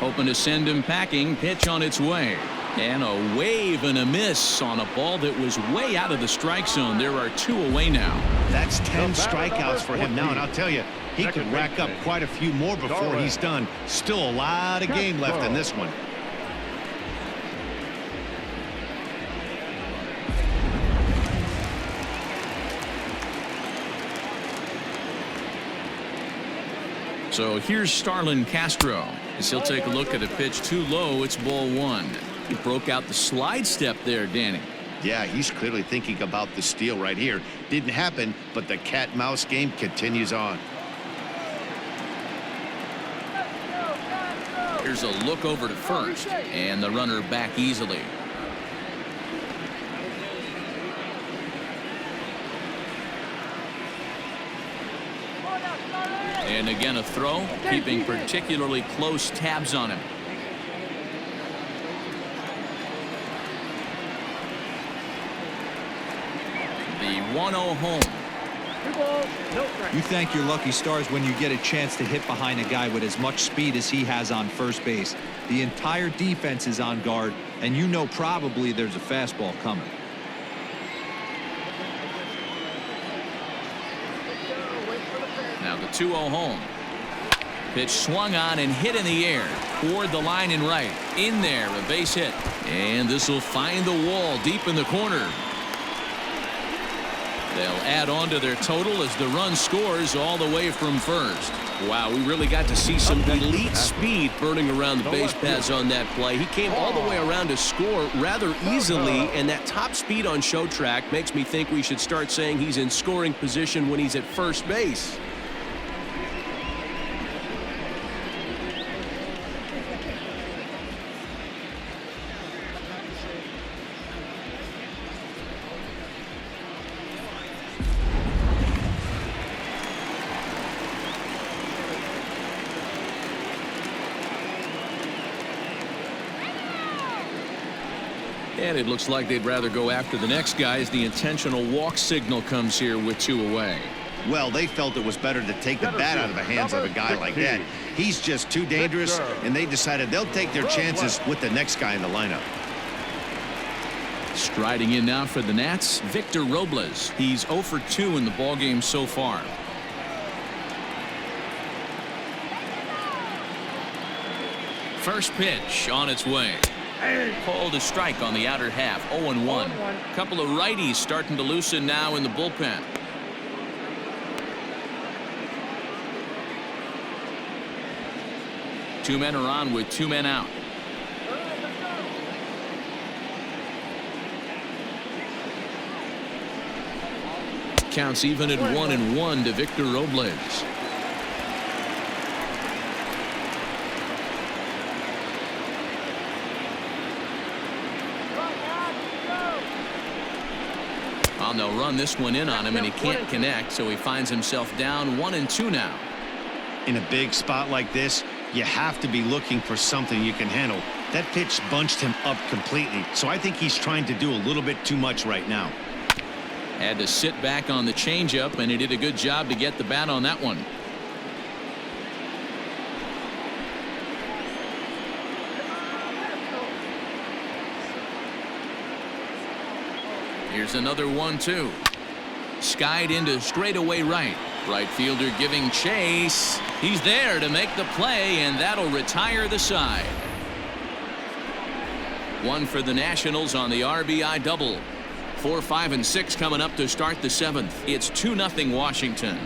Hoping to send him packing. Pitch on its way. And a wave and a miss on a ball that was way out of the strike zone. There are two away now. That's 10 strikeouts for him now, and I'll tell you, he could rack up quite a few more before he's done. Still a lot of game left in this one. So here's Starlin Castro. As he'll take a look at a pitch too low, it's ball one. He broke out the slide step there, Danny. Yeah, he's clearly thinking about the steal right here. Didn't happen, but the cat-mouse game continues on. Here's a look over to first, and the runner back easily. And again a throw, keeping particularly close tabs on him. The 1-0 home. You thank your lucky stars when you get a chance to hit behind a guy with as much speed as he has on first base. The entire defense is on guard, and you know probably there's a fastball coming. Now the 2-0 home. Pitch swung on and hit in the air toward the line and right. In there, a base hit. And this will find the wall deep in the corner. They'll add on to their total as the run scores all the way from first. Wow, we really got to see some elite speed burning around the base paths on that play. He came all the way around to score rather easily, and that top speed on show track makes me think we should start saying he's in scoring position when he's at first base. And it looks like they'd rather go after the next guy as the intentional walk signal comes here with 2 away. Well, they felt it was better to take the bat out of the hands of a guy like that. He's just too dangerous, and they decided they'll take their chances with the next guy in the lineup. Striding in now for the Nats, Victor Robles. He's 0 for 2 in the ballgame so far. First pitch on its way. Called a strike on the outer half. 0-1. Couple of righties starting to loosen now in the bullpen. Two men are on with 2 men out. Counts even at 1-1 to Victor Robles. They'll run this one in on him, and he can't connect, so he finds himself down 1-2 now. In a big spot like this, you have to be looking for something you can handle. That pitch bunched him up completely, so I think he's trying to do a little bit too much right now. Had to sit back on the changeup, and he did a good job to get the bat on that one. Here's another 1-2. Skied into straightaway right. Right fielder giving chase. He's there to make the play, and that'll retire the side. One for the Nationals on the RBI double. 4, 5, and 6 coming up to start the 7th. It's 2-0 Washington.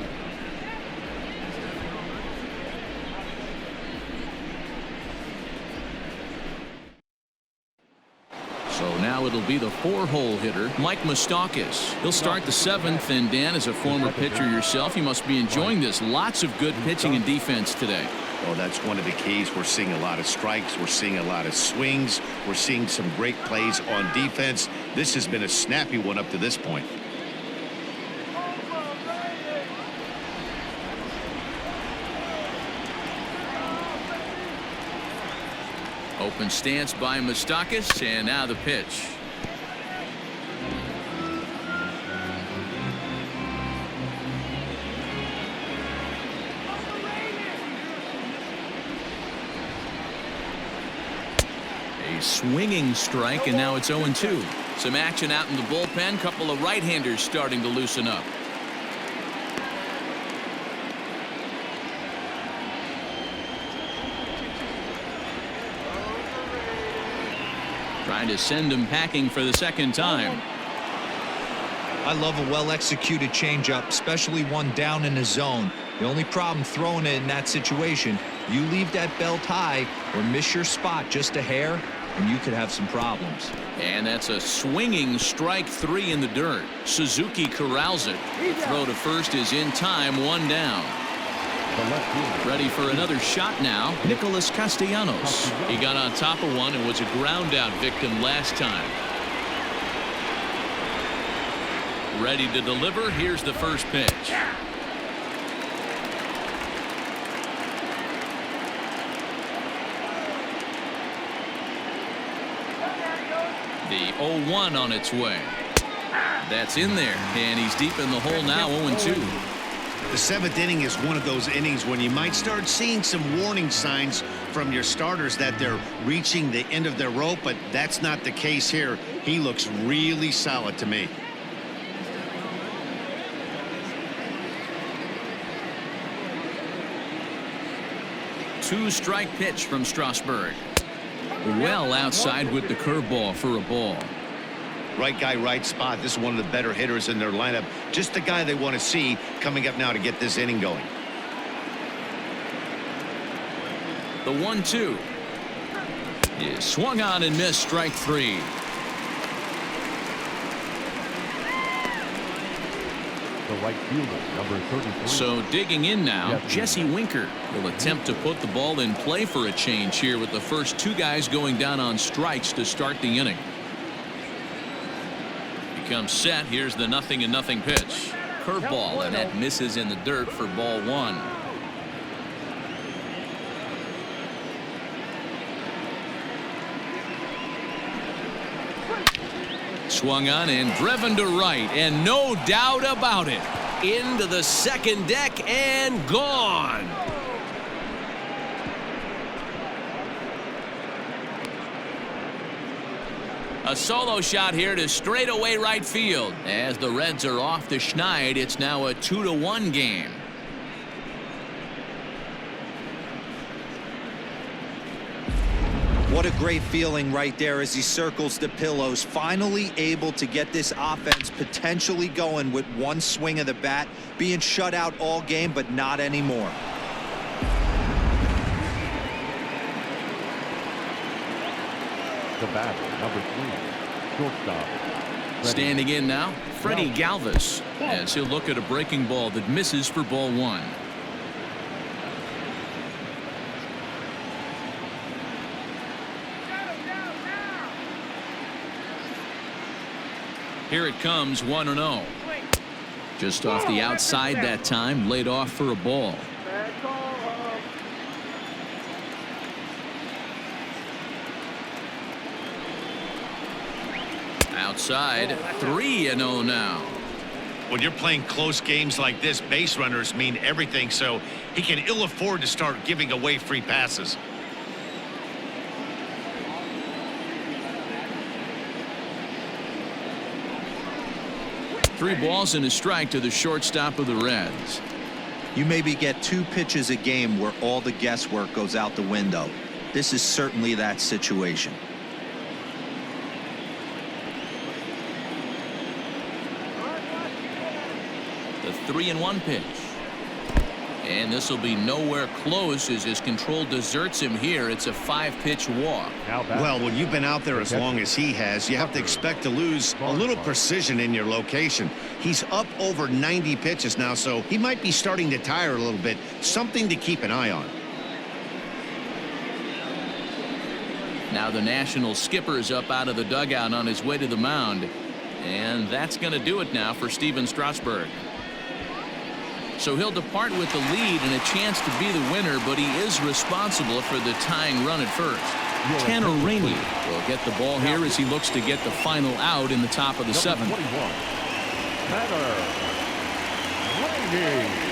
So now it'll be the 4-hole hitter, Mike Moustakas. He'll start the 7th, and Dan, as a former pitcher yourself, you must be enjoying this. Lots of good pitching and defense today. Well, that's one of the keys. We're seeing a lot of strikes. We're seeing a lot of swings. We're seeing some great plays on defense. This has been a snappy one up to this point. Open stance by Moustakas, and now the pitch. A swinging strike, and now it's 0-2. Some action out in the bullpen. Couple of right-handers starting to loosen up. Trying to send him packing for the 2nd time. I love a well-executed changeup, especially one down in the zone. The only problem throwing it in that situation, you leave that belt high or miss your spot just a hair, and you could have some problems. And that's a swinging strike 3 in the dirt. Suzuki corrals it. The throw to first is in time, 1 down. Ready for another shot now, Nicholas Castellanos. He got on top of one and was a ground out victim last time. Ready to deliver. Here's the first pitch. The 0-1 on its way. That's in there, and he's deep in the hole now, 0-2. The 7th inning is one of those innings when you might start seeing some warning signs from your starters that they're reaching the end of their rope, but that's not the case here. He looks really solid to me. Two-strike pitch from Strasburg. Well outside with the curveball for a ball. Right guy, right spot. This is one of the better hitters in their lineup. Just the guy they want to see coming up now to get this inning going. The 1-2 is swung on and missed, strike 3. The right fielder, number 33. So digging in now, Jesse Winker will attempt to put the ball in play for a change here with the first 2 guys going down on strikes to start the inning. Comes set. Here's the 0-0 pitch. Curveball, and that misses in the dirt for ball 1. Swung on and driven to right, and no doubt about it, into the second deck and gone. A solo shot here to straightaway right field. As the Reds are off the schneid, it's now a 2-1 game. What a great feeling right there as he circles the pillows. Finally able to get this offense potentially going with one swing of the bat. Being shut out all game, but not anymore. The batter, number 3, shortstop. Standing in now, Freddie Galvis, as he'll look at a breaking ball that misses for ball 1. Here it comes, 1-0. Just off the outside that time, laid off for a ball. Outside, 3-0 now. When you're playing close games like this, base runners mean everything, so he can ill afford to start giving away free passes. Three balls and a strike to the shortstop of the Reds. You maybe get 2 pitches a game where all the guesswork goes out the window. This is certainly that situation. The 3-1 pitch. And this will be nowhere close as his control deserts him here. It's a 5-pitch walk. Well, when you've been out there as long as he has, you have to expect to lose a little precision in your location. He's up over 90 pitches now, so he might be starting to tire a little bit. Something to keep an eye on. Now the National skipper's up out of the dugout on his way to the mound. And that's going to do it now for Steven Strasburg. So he'll depart with the lead and a chance to be the winner, but he is responsible for the tying run at first. Tanner Rainey will get the ball here as he looks to get the final out in the top of the 7th. Tanner Rainey.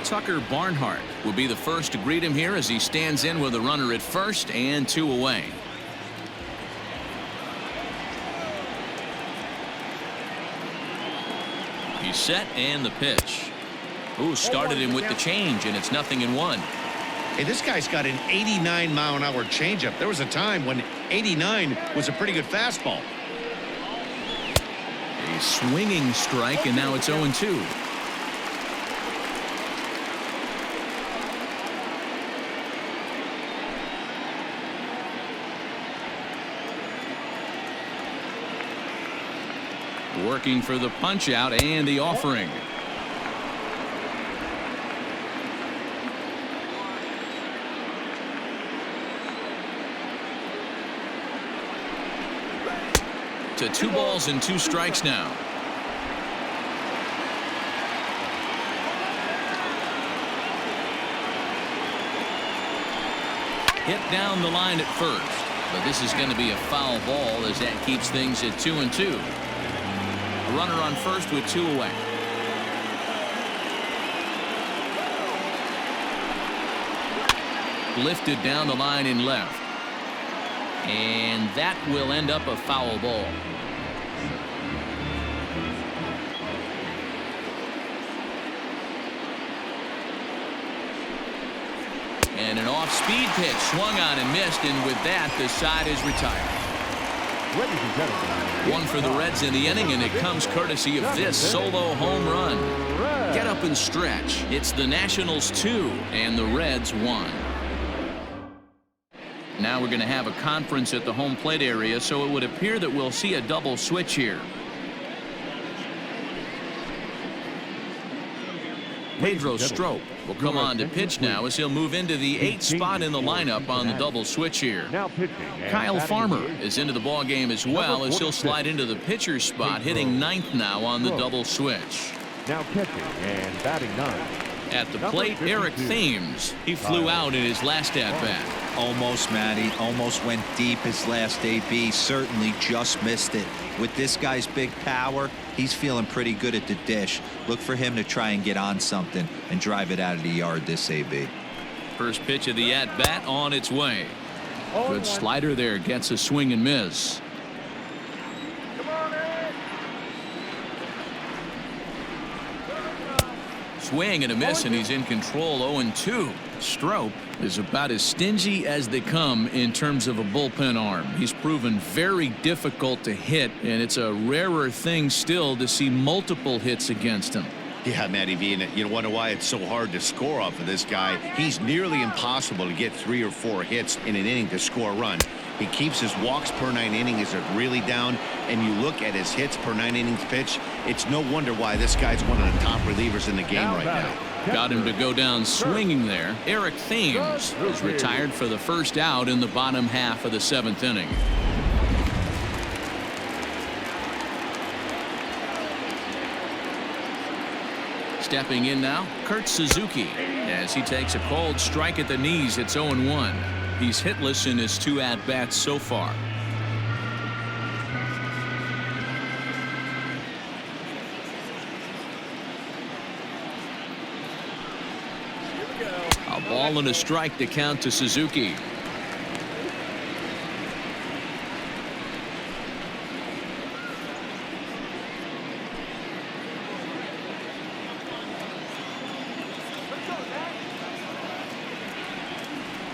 Tucker Barnhart will be the first to greet him here as he stands in with a runner at first and 2 away. He's set and the pitch. Ooh, started him with the change, and it's 0-1. Hey, this guy's got an 89-mile-an-hour changeup. There was a time when 89 was a pretty good fastball. A swinging strike, and now it's 0-2. Working for the punch out and the offering. To 2 balls and 2 strikes now. Hit down the line at first, but this is going to be a foul ball as that keeps things at 2-2. A runner on first with 2 away. Lifted down the line in left. And that will end up a foul ball. And an off-speed pitch swung on and missed, and with that the side is retired. One for the Reds in the inning, and it comes courtesy of this solo home run. Get up and stretch. It's the Nationals 2 and the Reds 1. Now we're going to have a conference at the home plate area, so it would appear that we'll see a double switch here. Pedro Strop will come on to pitch now as he'll move into the 8th spot in the lineup on the double switch here. Kyle Farmer is into the ball game as well as he'll slide into the pitcher's spot, hitting 9th now on the double switch. Now catching and batting 9. At the plate, Eric Thames. He flew out in his last at-bat. Almost, Matty. Almost went deep his last AB. Certainly just missed it. With this guy's big power, he's feeling pretty good at the dish. Look for him to try and get on something and drive it out of the yard this AB. First pitch of the at-bat on its way. Good slider there. Gets a swing and miss. Swing and a miss, and he's in control. 0-2. Strop is about as stingy as they come in terms of a bullpen arm. He's proven very difficult to hit, and it's a rarer thing still to see multiple hits against him. Yeah, Matty V, and you wonder why it's so hard to score off of this guy. He's nearly impossible to get 3 or 4 hits in an inning to score a run. He keeps his walks per 9 innings really down, and you look at his hits per 9 innings pitch, it's no wonder why this guy's one of the top relievers in the game right now. Got him to go down swinging there. Eric Thames is retired for the first out in the bottom half of the 7th inning. Stepping in now, Kurt Suzuki, as he takes a cold strike at the knees. It's 0-1. He's hitless in his 2 at-bats so far. A ball and a strike to count to Suzuki.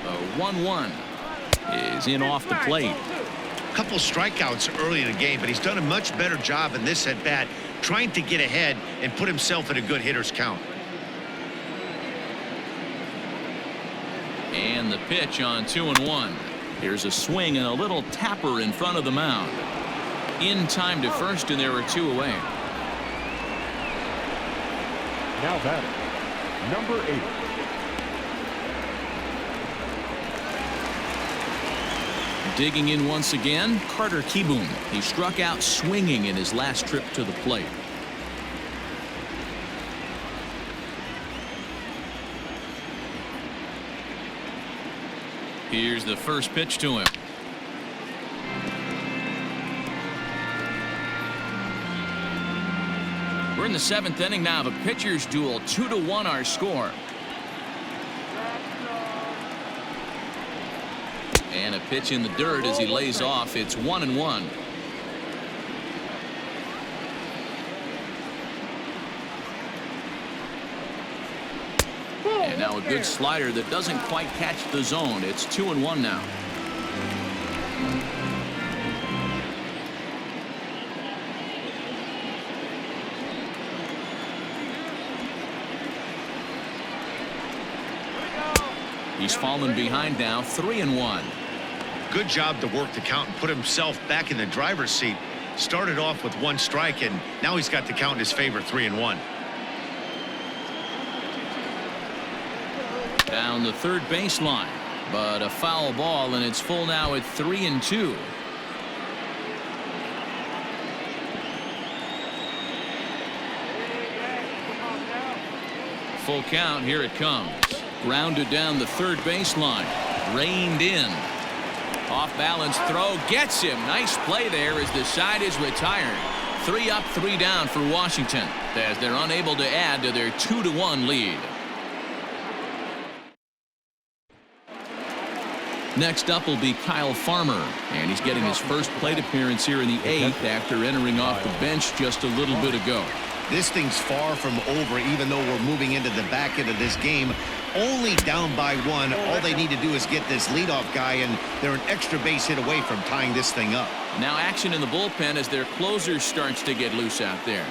The 1-1 is in off the plate. A couple strikeouts early in the game, but he's done a much better job in this at bat trying to get ahead and put himself in a good hitter's count. And the pitch on 2-1. Here's a swing and a little tapper in front of the mound. In time to first, and there are 2 away. Now batting, number 8. Digging in once again, Carter Kieboom. He struck out swinging in his last trip to the plate. Here's the first pitch to him. We're in the 7th inning now of a pitcher's duel. 2-1 our score. And a pitch in the dirt as he lays off. It's 1-1. And now a good slider that doesn't quite catch the zone. It's 2-1 now. He's fallen behind now. 3-1. Good job to work the count and put himself back in the driver's seat. Started off with 1 strike, and now he's got the count in his favor. 3-1. Down the third baseline, but a foul ball, and it's full now at 3-2. Full count. Here it comes. Grounded down the third baseline. Reined in. Off balance throw gets him. Nice play there as the side is retired. 3 up, 3 down for Washington as they're unable to add to their 2-1 lead. Next up will be Kyle Farmer, and he's getting his first plate appearance here in the 8th after entering off the bench just a little bit ago. This thing's far from over, even though we're moving into the back end of this game. Only down by 1. All they need to do is get this leadoff guy, and they're an extra base hit away from tying this thing up. Now action in the bullpen as their closer starts to get loose out there.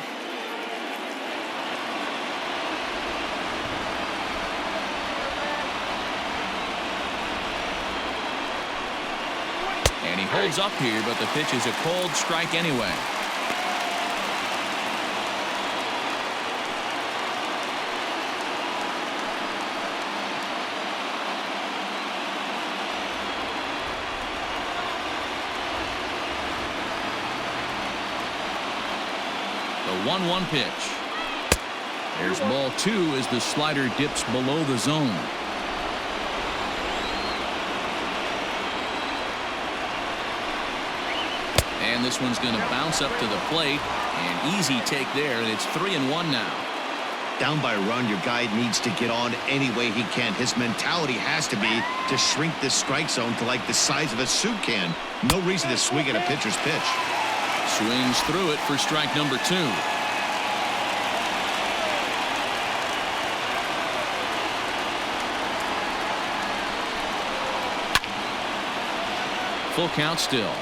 And he holds up here, but the pitch is a cold strike anyway. The 1-1 pitch. There's ball 2 as the slider dips below the zone. And this one's going to bounce up to the plate. An easy take there, and it's 3-1 now. Down by a run, your guy needs to get on any way he can. His mentality has to be to shrink this strike zone to like the size of a soup can. No reason to swing at a pitcher's pitch. Swings through it for strike number 2. Full count still.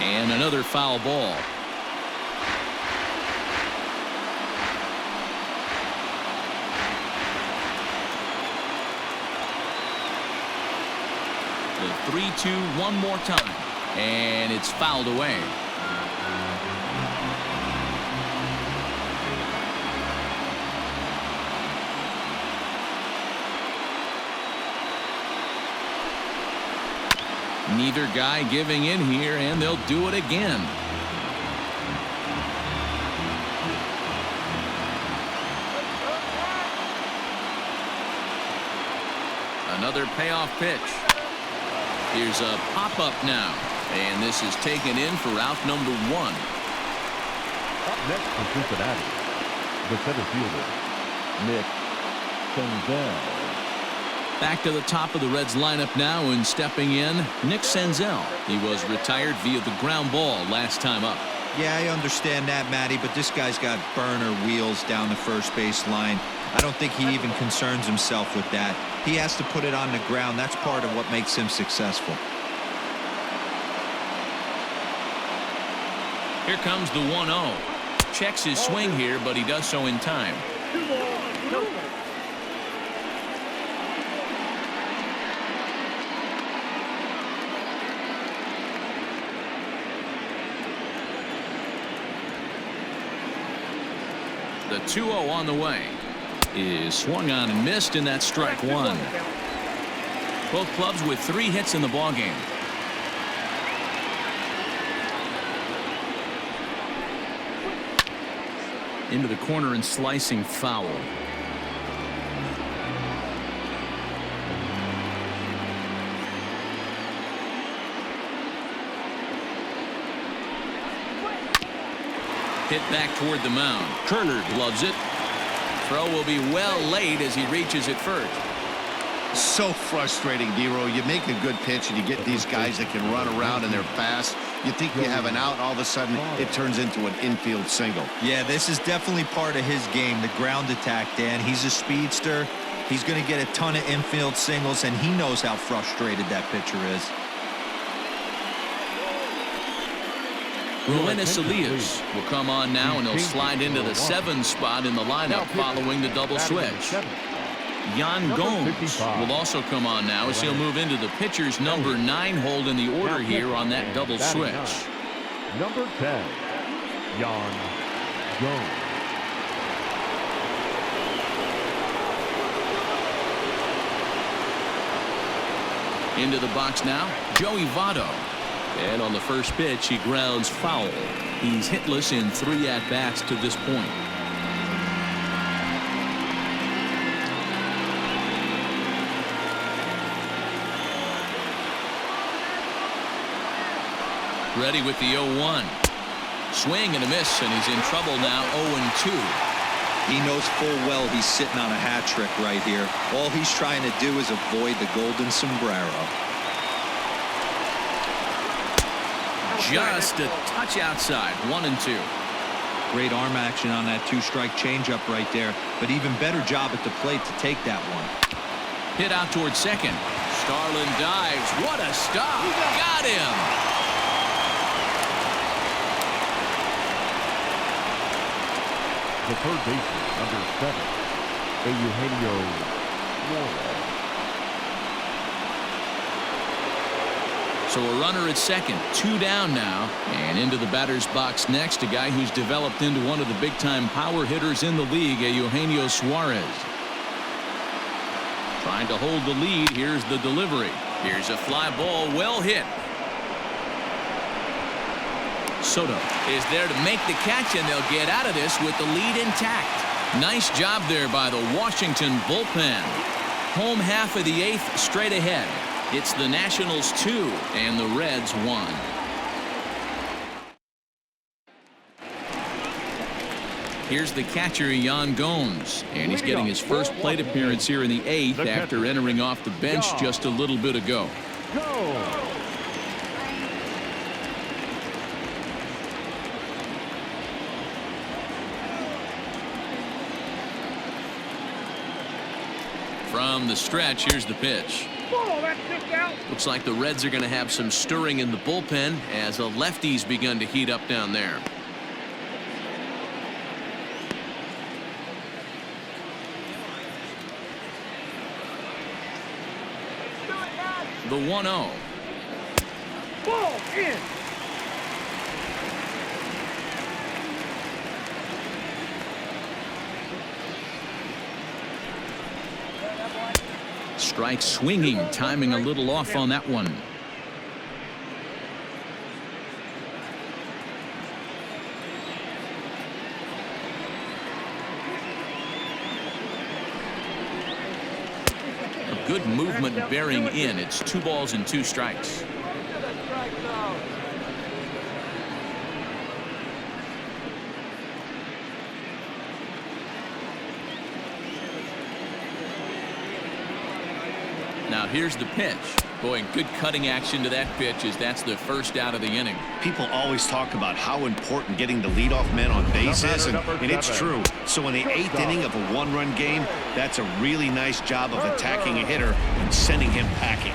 And another foul ball. The 3-2 one more time. And it's fouled away. Neither guy giving in here, and they'll do it again. Another payoff pitch. Here's a pop-up now, and this is taken in for out number 1. Up next for Cincinnati, the center fielder, Nick Senzel. Back to the top of the Reds lineup now, and stepping in, Nick Senzel. He was retired via the ground ball last time up. Yeah, I understand that, Matty, but this guy's got burner wheels down the first base line. I don't think he even concerns himself with that. He has to put it on the ground. That's part of what makes him successful. Here comes the 1-0. Checks his swing here, but he does so in time. The 2-0 on the way is swung on and missed, and that's strike 1. Both clubs with 3 hits in the ballgame. Into the corner and slicing foul. Hit back toward the mound. Turner gloves it. Throw will be well late as he reaches it first. So frustrating, Dero. You make a good pitch and you get these guys that can run around and they're fast. You think you have an out, all of a sudden it turns into an infield single. Yeah, this is definitely part of his game, the ground attack, Dan. He's a speedster. He's going to get a ton of infield singles, and he knows how frustrated that pitcher is. Ruenis Elias will come on now, and he'll slide into the 7 spot in the lineup following the double switch. Yan Gomes will also come on now as he'll move into the pitcher's number 9 hold in the order here on that double switch. Number 10, Yan Gomes. Into the box now, Joey Votto. And on the first pitch, he grounds foul. He's hitless in 3 at-bats to this point. Ready with the 0-1. Swing and a miss, and he's in trouble now, 0-2. He knows full well he's sitting on a hat trick right here. All he's trying to do is avoid the golden sombrero. Just a touch outside, 1-2. Great arm action on that 2-strike changeup right there, but even better job at the plate to take that one. Hit out towards second. Starlin dives. What a stop. Got him. The third baseman, number 7, Eugenio Suarez. So a runner at second, 2 down now, and into the batter's box next, a guy who's developed into one of the big-time power hitters in the league, Eugenio Suarez. Trying to hold the lead. Here's the delivery. Here's a fly ball, well hit. Soto is there to make the catch, and they'll get out of this with the lead intact. Nice job there by the Washington bullpen. Home half of the 8th straight ahead. It's the Nationals 2 and the Reds 1. Here's the catcher, Gomes, and he's getting his first plate appearance here in the 8th after entering off the bench just a little bit ago. From the stretch, here's the pitch. Looks like the Reds are going to have some stirring in the bullpen as the lefties begun to heat up down there. The 1-0. Ball in. Strike swinging, timing a little off on that one. A good movement bearing in. It's 2 balls and 2 strikes. Now here's the pitch. Boy, good cutting action to that pitch as that's the first out of the inning. People always talk about how important getting the leadoff man on base is, and it's true. So in the 8th inning of a 1-run game, that's a really nice job of attacking a hitter and sending him packing.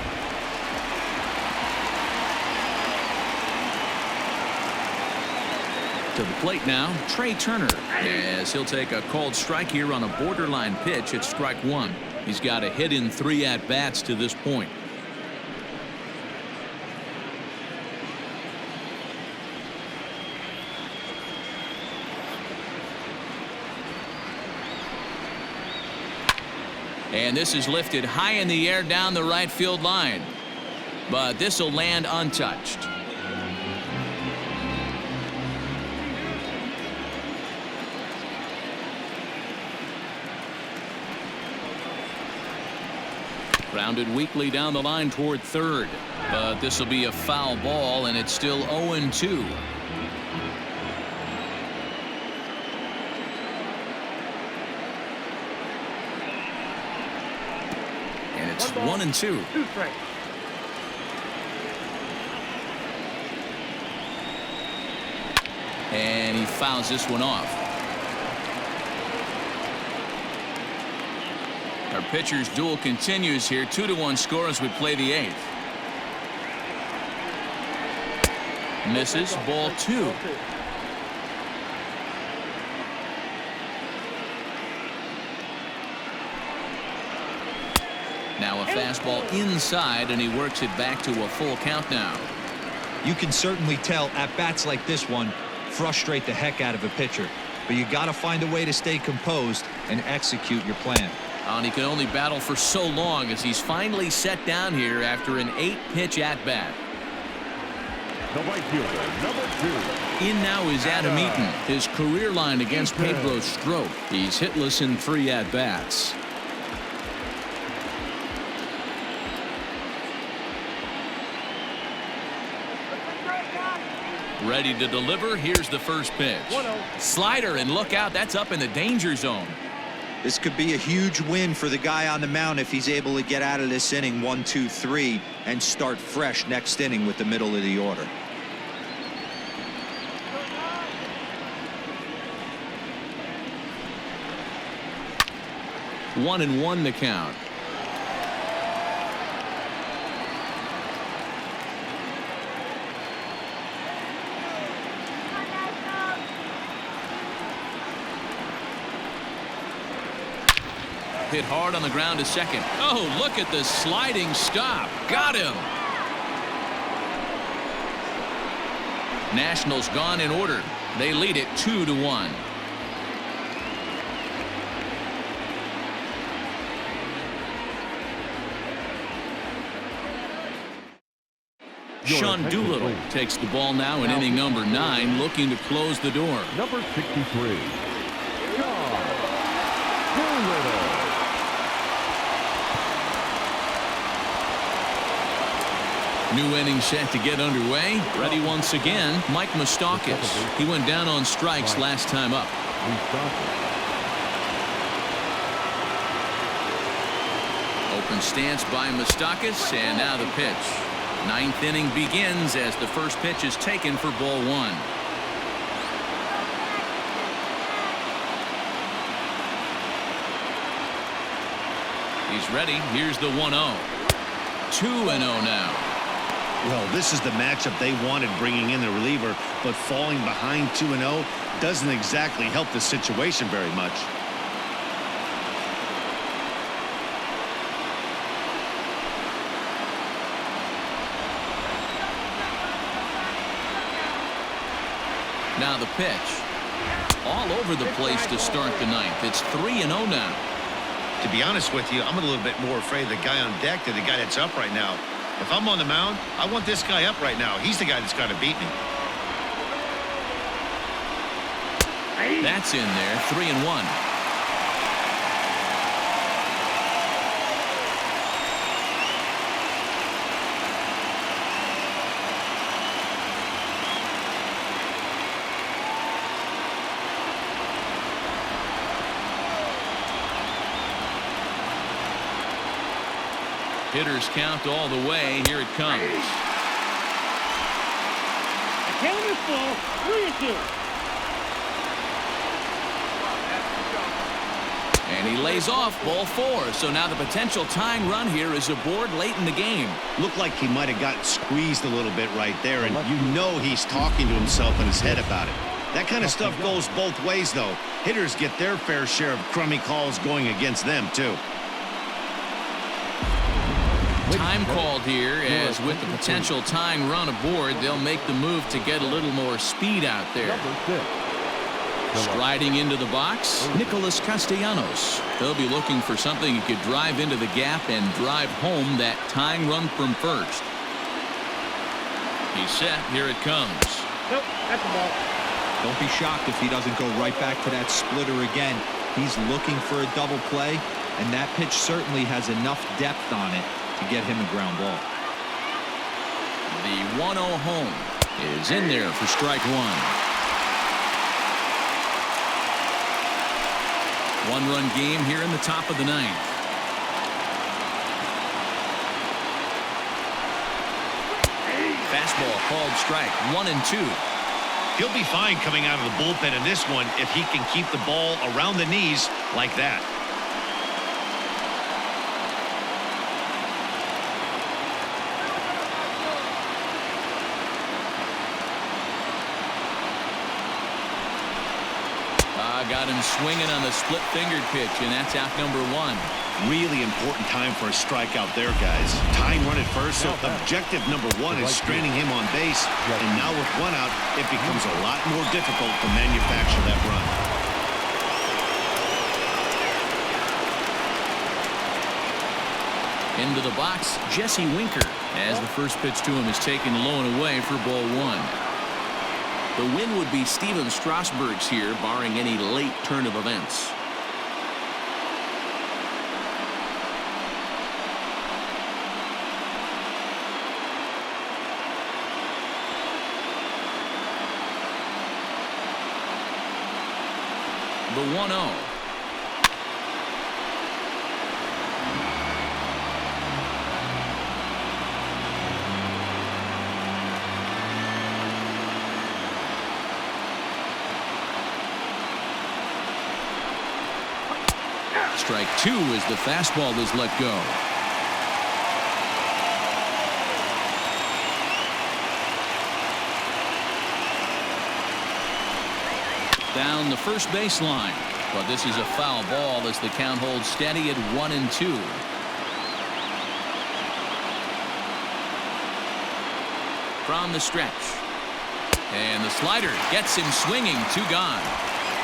To the plate now, Trey Turner, as he'll take a called strike here on a borderline pitch at strike 1. He's got a hit in 3 at-bats to this point. And this is lifted high in the air down the right field line. But this will land untouched. Grounded weakly down the line toward third. But this will be a foul ball, and it's still 0-2. And it's 1-2. And he fouls this one off. Our pitcher's duel continues here. 2-1 score as we play the 8th. Misses, ball 2. Now a fastball inside, and he works it back to a full count now. You can certainly tell at bats like this one frustrate the heck out of a pitcher, but you got to find a way to stay composed and execute your plan. And he can only battle for so long as he's finally set down here after an 8-pitch at-bat. The right fielder, number 2. In now is Adam Eaton. His career line against Pedro Strop. He's hitless in 3 at-bats. Ready to deliver. Here's the first pitch. Slider, and look out. That's up in the danger zone. This could be a huge win for the guy on the mound if he's able to get out of this inning 1, 2, 3 and start fresh next inning with the middle of the order. One and one the count. Hit hard on the ground to second. Oh, look at the sliding stop. Got him. Nationals gone in order. They lead it 2-1. Sean Doolittle takes the ball now in inning number 9, looking to close the door. Number 63, Sean Doolittle. New inning set to get underway. Ready once again, Mike Moustakas. He went down on strikes last time up. Open stance by Moustakas, and now the pitch. 9th inning begins as the first pitch is taken for ball 1. He's ready. Here's the 1-0. 2-0 now. Well, this is the matchup they wanted, bringing in the reliever, but falling behind 2-0 doesn't exactly help the situation very much. Now the pitch. All over the place to start the 9th. It's 3-0 now. To be honest with you, I'm a little bit more afraid of the guy on deck than the guy that's up right now. If I'm on the mound, I want this guy up right now. He's the guy that's got to beat me. That's in there. 3-1. Hitters count all the way. Here it comes. The count is full. 3-2. And he lays off ball 4. So now the potential tying run here is aboard late in the game. Looked like he might have gotten squeezed a little bit right there, and you know he's talking to himself in his head about it. That kind of stuff goes both ways, though. Hitters get their fair share of crummy calls going against them, too. Time called here, as with the potential tying run aboard, they'll make the move to get a little more speed out there. Striding into the box, Nicholas Castellanos. They'll be looking for something he could drive into the gap and drive home that tying run from first. He's set. Here it comes. Nope, that's the ball. Don't be shocked if he doesn't go right back to that splitter again. He's looking for a double play, and that pitch certainly has enough depth on it to get him a ground ball. The 1-0 home is in there for strike 1. 1-run game here in the top of the 9th. Fastball called strike 1-2. He'll be fine coming out of the bullpen in this one if he can keep the ball around the knees like that. Got him swinging on the split-fingered pitch, and that's out number 1. Really important time for a strikeout there, guys. Tying run at first, so objective number 1 is straining him on base, and now with 1 out, it becomes a lot more difficult to manufacture that run. Into the box, Jesse Winker, as the first pitch to him is taken low and away for ball 1. The win would be Steven Strasburg's here, barring any late turn of events. The 1-0. Strike 2 as the fastball is let go. Down the first baseline, but this is a foul ball as the count holds steady at 1-2. From the stretch, and the slider gets him swinging. 2 gone.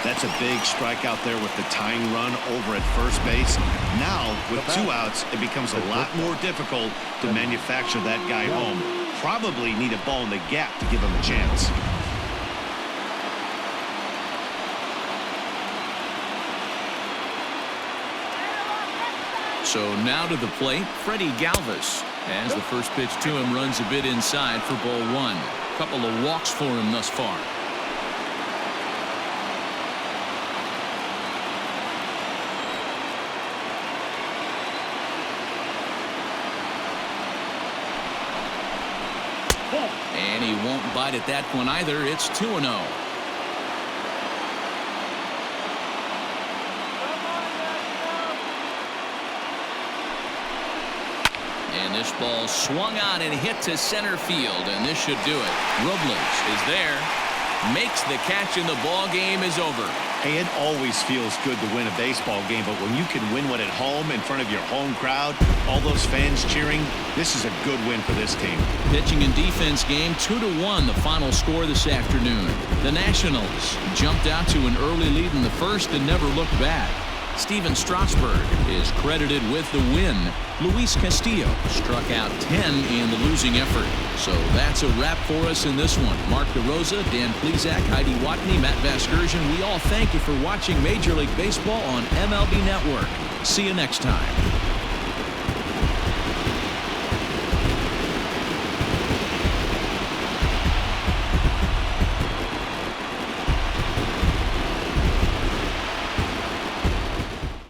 That's a big strikeout there with the tying run over at first base. Now, with 2 outs, it becomes a lot more difficult to manufacture that guy home. probably need a ball in the gap to give him a chance. So now to the plate, Freddie Galvis, as the first pitch to him runs a bit inside for ball one. Couple of walks for him thus far. And he won't bite at that one either. It's 2-0. And this ball swung on and hit to center field, and this should do it. Robles is there, makes the catch, and the ball game is over. Hey, it always feels good to win a baseball game, but when you can win one at home in front of your home crowd, all those fans cheering, this is a good win for this team. Pitching and defense game 2-1, the final score this afternoon. The Nationals jumped out to an early lead in the first and never looked back. Steven Strasburg is credited with the win. Luis Castillo struck out 10 in the losing effort. So that's a wrap for us in this one. Mark DeRosa, Dan Plesac, Heidi Watney, Matt Vasgersian, we all thank you for watching Major League Baseball on MLB Network. See you next time.